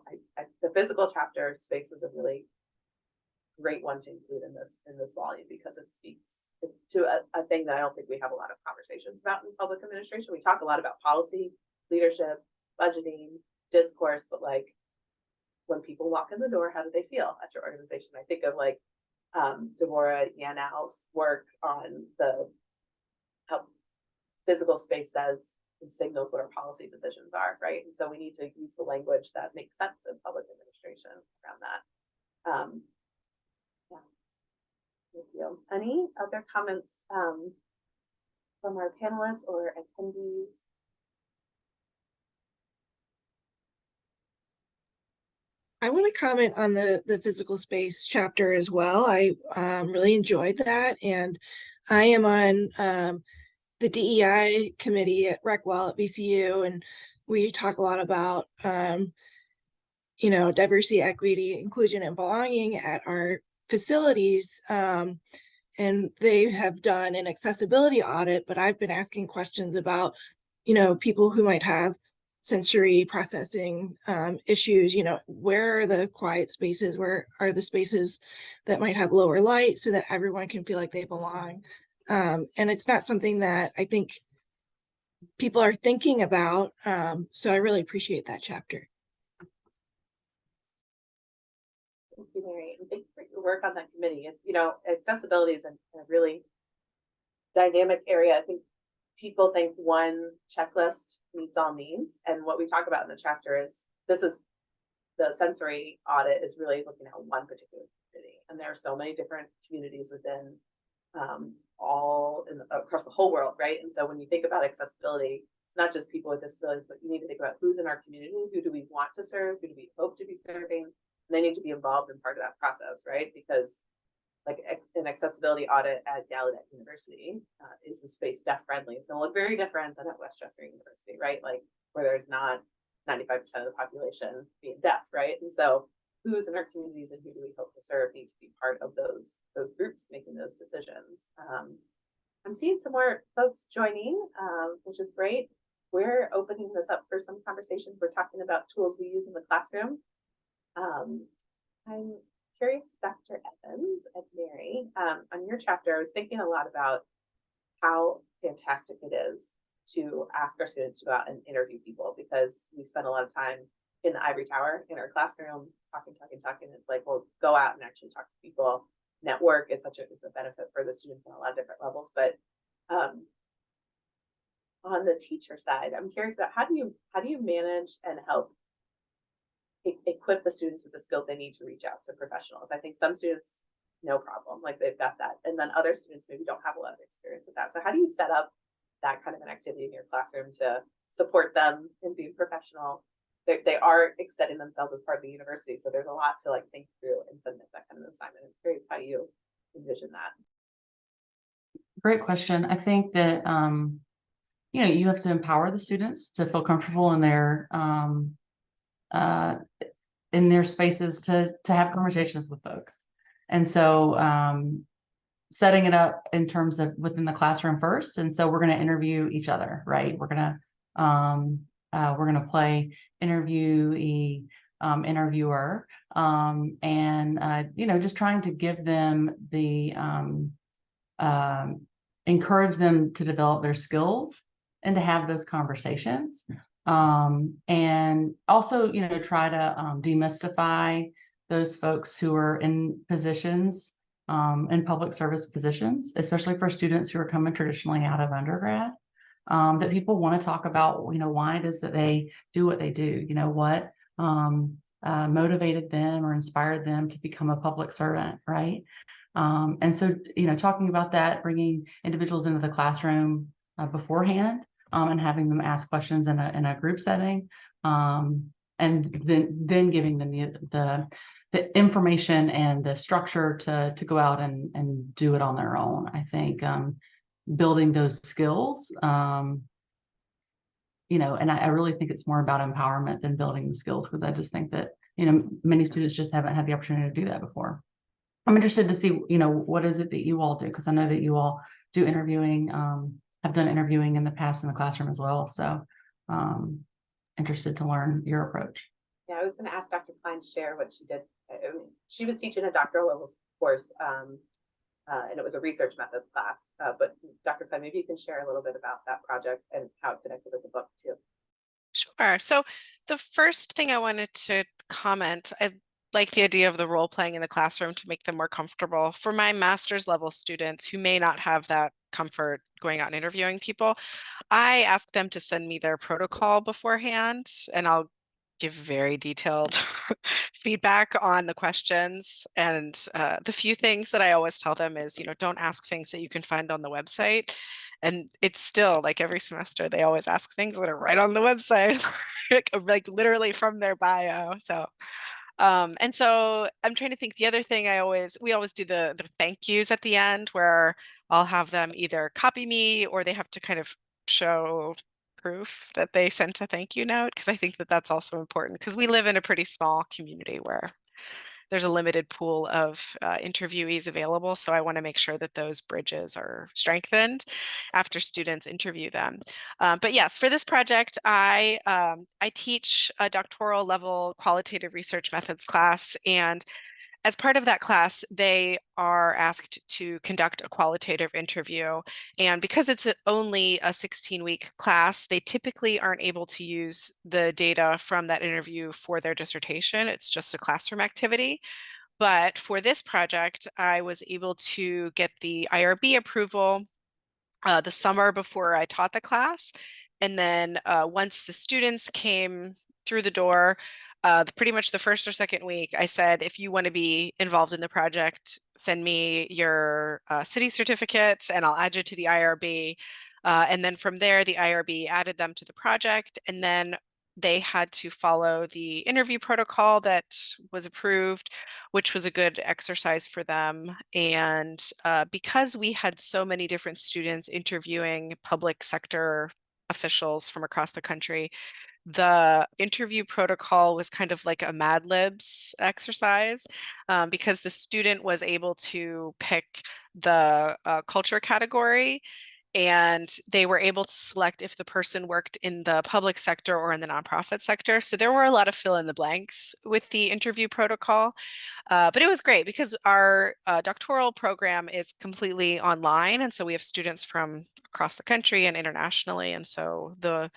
the physical chapter space was a really great one to include in this volume because it speaks to a thing that I don't think we have a lot of conversations about in public administration. We talk a lot about policy, leadership, budgeting, discourse, but like when people walk in the door, how do they feel at your organization? I think of like Deborah Yanow's work on how physical space says and signals what our policy decisions are, right? And so we need to use the language that makes sense in public administration around that. Yeah. Thank you. Any other comments from our panelists or attendees? I want to comment on the physical space chapter as well. I really enjoyed that, and I am on the DEI committee at Recwell at VCU, and we talk a lot about diversity, equity, inclusion, and belonging at our facilities. And and they have done an accessibility audit, but I've been asking questions about, you know, people who might have sensory processing issues, you know, where are the quiet spaces, where are the spaces that might have lower light so that everyone can feel like they belong. And it's not something that I think people are thinking about. So I really appreciate that chapter. Thank you, Mary, and thank you for your work on that committee. And, you know, accessibility is a really dynamic area. I think people think one checklist meets all needs. And what we talk about in the chapter is the sensory audit is really looking at one particular community. And there are so many different communities within across the whole world, right? And so when you think about accessibility, it's not just people with disabilities, but you need to think about who's in our community, who do we want to serve, who do we hope to be serving, and they need to be involved in part of that process, right? Because like an accessibility audit at Gallaudet University is the space deaf friendly. It's going to look very different than at Westchester University, right? Like where there's not 95% of the population being deaf, right? And so who's in our communities and who do we hope to serve need to be part of those groups making those decisions. I'm seeing some more folks joining, which is great. We're opening this up for some conversations. We're talking about tools we use in the classroom. I'm curious, Dr. Evans and Mary, on your chapter, I was thinking a lot about how fantastic it is to ask our students to go out and interview people, because we spend a lot of time in the ivory tower in our classroom talking. It's like, well, go out and actually talk to people. Network is it's a benefit for the students on a lot of different levels. But on the teacher side, I'm curious about how do you manage and help equip the students with the skills they need to reach out to professionals? I think some students, no problem, like they've got that, and then other students maybe don't have a lot of experience with that. So how do you set up that kind of an activity in your classroom to support them in being professional? They are setting themselves as part of the university, so there's a lot to like think through and submit that kind of assignment. I'm curious how you envision that. Great question. I think that you know, you have to empower the students to feel comfortable in their spaces to have conversations with folks. And so setting it up in terms of within the classroom first. And so we're going to interview each other, right? We're going to play interviewee, interviewer, and you know, just trying to give them the encourage them to develop their skills and to have those conversations. And also, you know, try to demystify those folks who are in positions, in public service positions, especially for students who are coming traditionally out of undergrad, that people want to talk about, you know, why it is that they do what they do, you know, what motivated them or inspired them to become a public servant, right? And so, you know, talking about that, bringing individuals into the classroom beforehand, and having them ask questions in a group setting, and then giving them the information and the structure to go out and do it on their own. I think building those skills, you know, and I really think it's more about empowerment than building the skills, because I just think that, you know, many students just haven't had the opportunity to do that before. I'm interested to see, you know, what is it that you all do? Because I know that you all do interviewing, have done interviewing in the past in the classroom as well. So interested to learn your approach. Yeah, I was going to ask Dr. Kline to share what she did. I mean, she was teaching a doctoral level course, and it was a research methods class. But Dr. Kline, maybe you can share a little bit about that project and how it connected with the book too. Sure. So the first thing I wanted to comment, I like the idea of the role playing in the classroom to make them more comfortable. For my master's level students who may not have that comfort going out and interviewing people, I ask them to send me their protocol beforehand, and I'll give very detailed feedback on the questions. And the few things that I always tell them is, you know, don't ask things that you can find on the website. And it's still like every semester, they always ask things that are right on the website, like literally from their bio. So and so I'm trying to think, the other thing we always do the thank yous at the end, where I'll have them either copy me or they have to kind of show proof that they sent a thank you note, because I think that that's also important, because we live in a pretty small community where there's a limited pool of interviewees available. So I want to make sure that those bridges are strengthened after students interview them. But yes, for this project, I teach a doctoral level qualitative research methods class, and as part of that class, they are asked to conduct a qualitative interview. And because it's only a 16-week class, they typically aren't able to use the data from that interview for their dissertation. It's just a classroom activity. But for this project, I was able to get the IRB approval the summer before I taught the class. And then once the students came through the door, pretty much the first or second week, I said, if you want to be involved in the project, send me your city certificate and I'll add you to the IRB. And then from there, the IRB added them to the project. And then they had to follow the interview protocol that was approved, which was a good exercise for them. And because we had so many different students interviewing public sector officials from across the country, the interview protocol was kind of like a Mad Libs exercise, because the student was able to pick the culture category, and they were able to select if the person worked in the public sector or in the nonprofit sector. So there were a lot of fill in the blanks with the interview protocol. But it was great because our doctoral program is completely online. And so we have students from across the country and internationally. And so the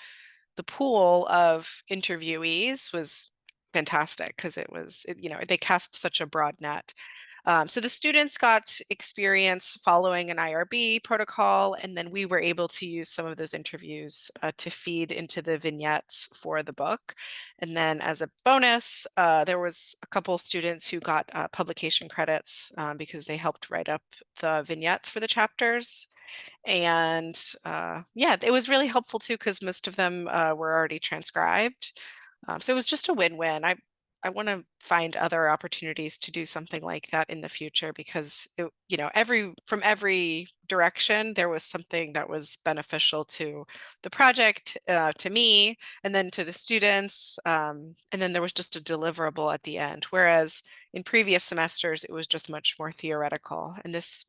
pool of interviewees was fantastic because they cast such a broad net. So the students got experience following an IRB protocol, and then we were able to use some of those interviews to feed into the vignettes for the book. And then as a bonus, there was a couple students who got publication credits because they helped write up the vignettes for the chapters. And yeah, it was really helpful too, because most of them were already transcribed. So it was just a win-win. I want to find other opportunities to do something like that in the future, because from every direction, there was something that was beneficial to the project, to me, and then to the students. And then there was just a deliverable at the end. Whereas in previous semesters, it was just much more theoretical. And this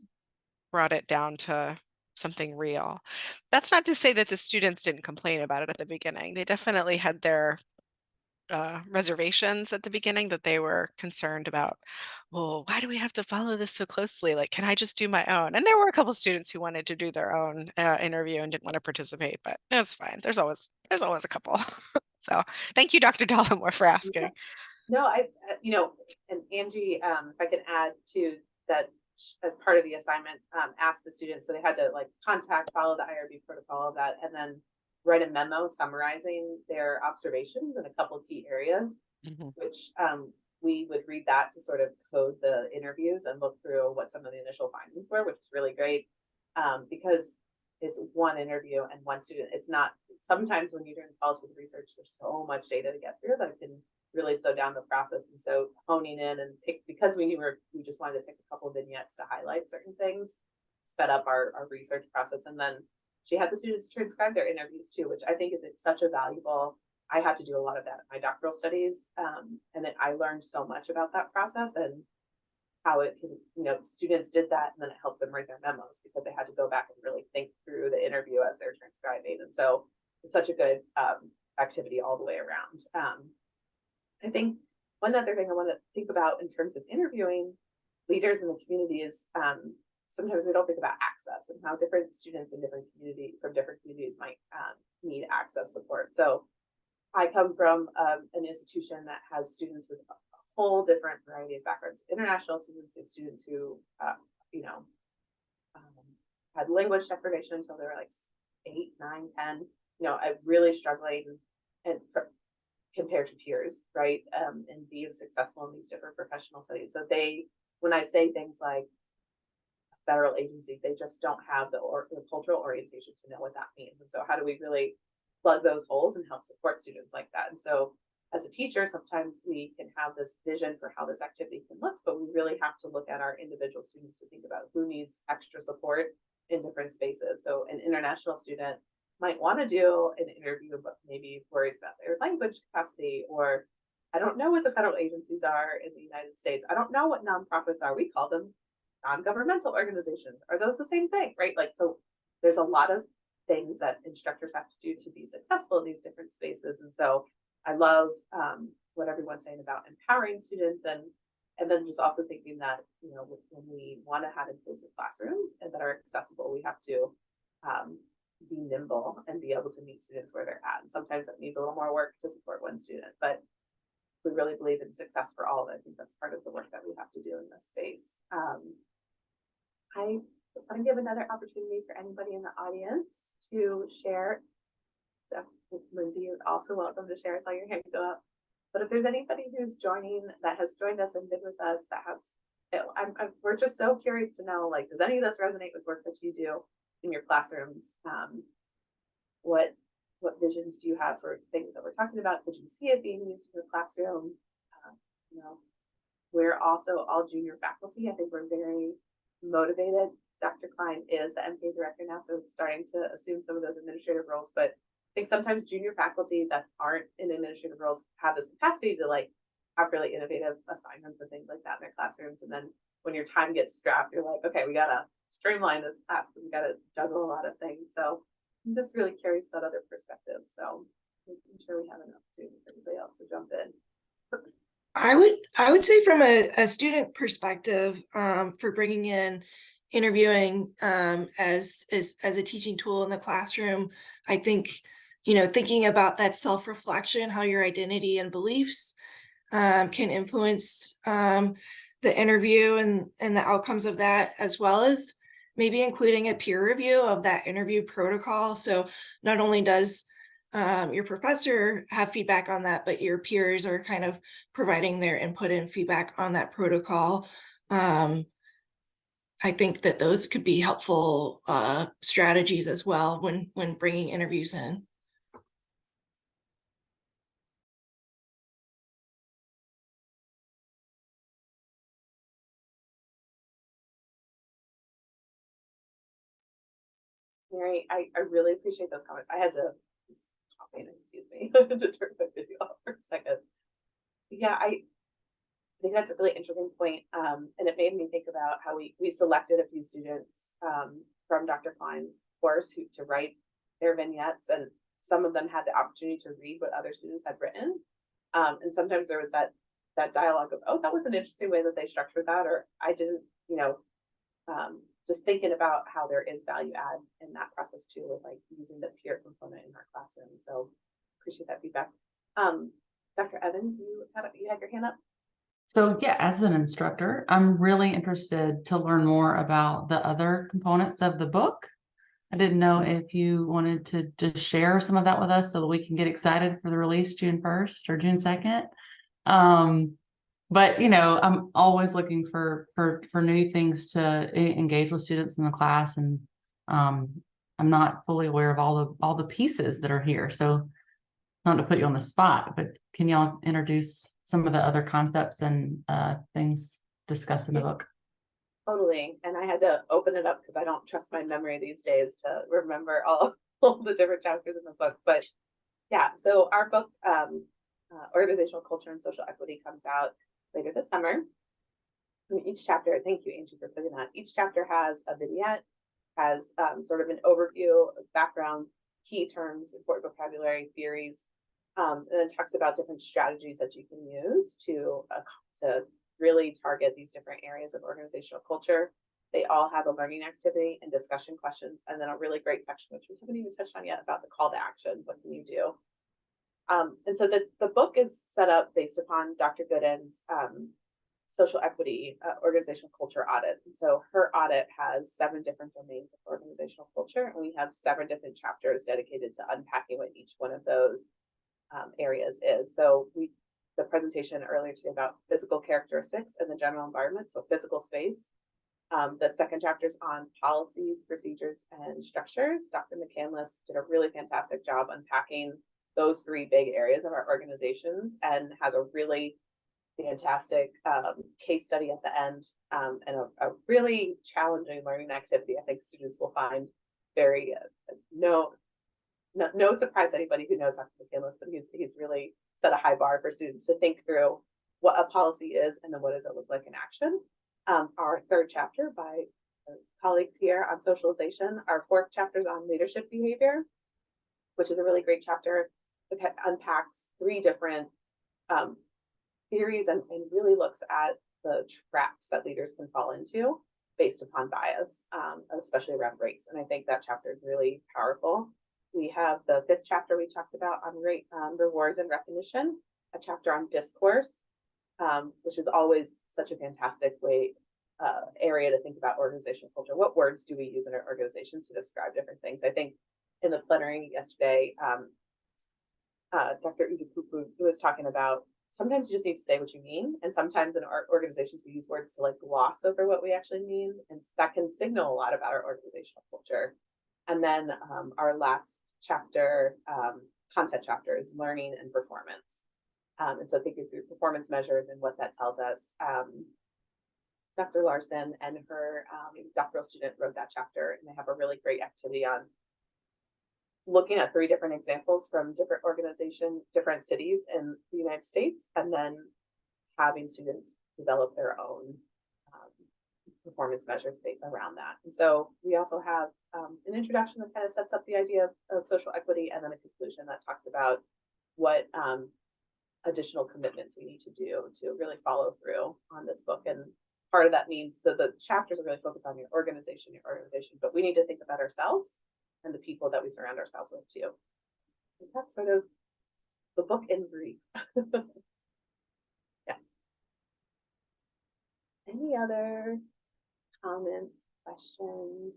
brought it down to something real. That's not to say that the students didn't complain about it at the beginning. They definitely had their reservations at the beginning, that they were concerned about, well, why do we have to follow this so closely? Like, can I just do my own? And there were a couple students who wanted to do their own interview and didn't want to participate, but it's fine. There's always a couple. So thank you, Dr. Dolamore, for asking. No, and Angie, if I can add to that, as part of the assignment, asked the students, so they had to follow the IRB protocol of that, and then write a memo summarizing their observations in a couple of key areas, which we would read that to sort of code the interviews and look through what some of the initial findings were, which is really great, because it's one interview and one student. It's not, sometimes when you're doing college with research, there's so much data to get through that it can really slow down the process. And so honing in and because we just wanted to pick a couple of vignettes to highlight certain things, sped up our research process. And then she had the students transcribe their interviews too, which I think is such a valuable, I had to do a lot of that in my doctoral studies. And then I learned so much about that process and how it can, students did that, and then it helped them write their memos because they had to go back and really think through the interview as they're transcribing. And so it's such a good activity all the way around. I think one other thing I want to think about in terms of interviewing leaders in the community is sometimes we don't think about access and how different students in different communities might need access support. So I come from an institution that has students with a whole different variety of backgrounds, international students who had language deprivation until they were like 8, 9, 10, really struggling and compared to peers, right? And being successful in these different professional settings. So when I say things like federal agency, they just don't have the cultural orientation to know what that means. And so how do we really plug those holes and help support students like that? And so as a teacher, sometimes we can have this vision for how this activity can look, but we really have to look at our individual students to think about who needs extra support in different spaces. So an international student might want to do an interview, but maybe worries about their language capacity, or I don't know what the federal agencies are in the United States. I don't know what nonprofits are. We call them non-governmental organizations. Are those the same thing, right? Like, so there's a lot of things that instructors have to do to be successful in these different spaces. And so I love what everyone's saying about empowering students, and then just also thinking that, you know, when we want to have inclusive classrooms and that are accessible, we have to be nimble and be able to meet students where they're at. And sometimes that needs a little more work to support one student, but we really believe in success for all. I think that's part of the work that we have to do in this space. I want to give another opportunity for anybody in the audience to share. Lindsey, you're also welcome to share. I saw your hand go up. But if there's anybody who's joining, that has joined us and been with us, that has, we're just so curious to know, like, does any of this resonate with work that you do in your classrooms? What visions do you have for things that we're talking about? Could you see it being used in the classroom? You know, we're also all junior faculty. I think we're very motivated. Dr. Kline is the MPA director now, so starting to assume some of those administrative roles. But I think sometimes junior faculty that aren't in administrative roles have this capacity to like have really innovative assignments and things like that in their classrooms. And then when your time gets strapped, you're like, okay, we gotta streamline this class, we gotta juggle a lot of things. So I'm just really curious about other perspectives. So I'm sure we have an opportunity for anybody else to jump in. I would say from a student perspective, for bringing in interviewing as a teaching tool in the classroom, I think, you know, thinking about that self-reflection, how your identity and beliefs can influence the interview and the outcomes of that, as well as maybe including a peer review of that interview protocol. So not only does your professor have feedback on that, but your peers are kind of providing their input and feedback on that protocol. I think that those could be helpful strategies as well when bringing interviews in. Mary, I really appreciate those comments. I had to stop in, excuse me, to turn my video off for a second. Yeah, I think that's a really interesting point. And it made me think about how we selected a few students from Dr. Kline's course to write their vignettes, and some of them had the opportunity to read what other students had written. And sometimes there was that dialogue of, oh, that was an interesting way that they structured that, or I didn't, you know, just thinking about how there is value add in that process too, with like using the peer component in our classroom. So appreciate that feedback. Dr. Evans, you had your hand up. So yeah, as an instructor, I'm really interested to learn more about the other components of the book. I didn't know if you wanted to just share some of that with us so that we can get excited for the release June 1st or June 2nd. But you know, I'm always looking for new things to engage with students in the class, and I'm not fully aware of all the pieces that are here. So not to put you on the spot, but can y'all introduce some of the other concepts and things discussed in the book? Totally. And I had to open it up because I don't trust my memory these days to remember all the different chapters in the book. But yeah, so our book, Organizational Culture and Social Equity, comes out later this summer. And each chapter, thank you, Angie, for putting that. Each chapter has a vignette, has sort of an overview of background, key terms, important vocabulary, theories, and then talks about different strategies that you can use to really target these different areas of organizational culture. They all have a learning activity and discussion questions, and then a really great section, which we haven't even touched on yet, about the call to action. What can you do? And so the book is set up based upon Dr. Gooden's social equity organizational culture audit. And so her audit has 7 different domains of organizational culture, and we have 7 different chapters dedicated to unpacking what each one of those areas is. So the presentation earlier today about physical characteristics and the general environment, so physical space. The second chapter is on policies, procedures, and structures. Dr. McCandless did a really fantastic job unpacking those 3 big areas of our organizations, and has a really fantastic case study at the end, and a really challenging learning activity. I think students will find very no surprise to anybody who knows Dr. McCandless, but he's really set a high bar for students to think through what a policy is and then what does it look like in action. Our third chapter by colleagues here on socialization. Our fourth chapter is on leadership behavior, which is a really great chapter. It unpacks 3 different theories and really looks at the traps that leaders can fall into based upon bias, especially around race. And I think that chapter is really powerful. We have the 5th chapter we talked about on rewards and recognition, a chapter on discourse, which is always such a fantastic area to think about organizational culture. What words do we use in our organizations to describe different things? I think in the plenary yesterday, Dr. Uzupupu was talking about sometimes you just need to say what you mean, and sometimes in our organizations we use words to like gloss over what we actually mean, and that can signal a lot about our organizational culture. And then our last chapter, content chapter, is learning and performance. And so thinking through performance measures and what that tells us. Dr. Larson and her doctoral student wrote that chapter, and they have a really great activity on looking at 3 different examples from different organizations, different cities in the United States, and then having students develop their own performance measures around that. And so we also have an introduction that kind of sets up the idea of social equity, and then a conclusion that talks about what additional commitments we need to do to really follow through on this book. And part of that means that the chapters are really focused on your organization, but we need to think about ourselves and the people that we surround ourselves with too. And that's sort of the book in brief. Yeah. Any other comments, questions,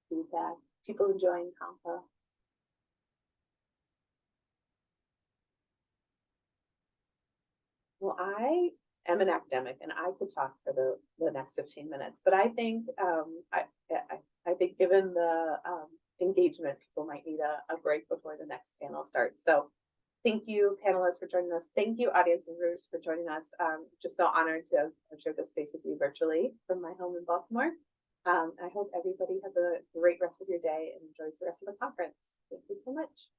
feedback? People enjoying COMPA? Well, I am an academic and I could talk for the next 15 minutes, but I think I think given the engagement, people might need a break before the next panel starts. So thank you, panelists, for joining us. Thank you, audience members, for joining us. Just so honored to have shared this space with you virtually from my home in Baltimore. I hope everybody has a great rest of your day and enjoys the rest of the conference. Thank you so much.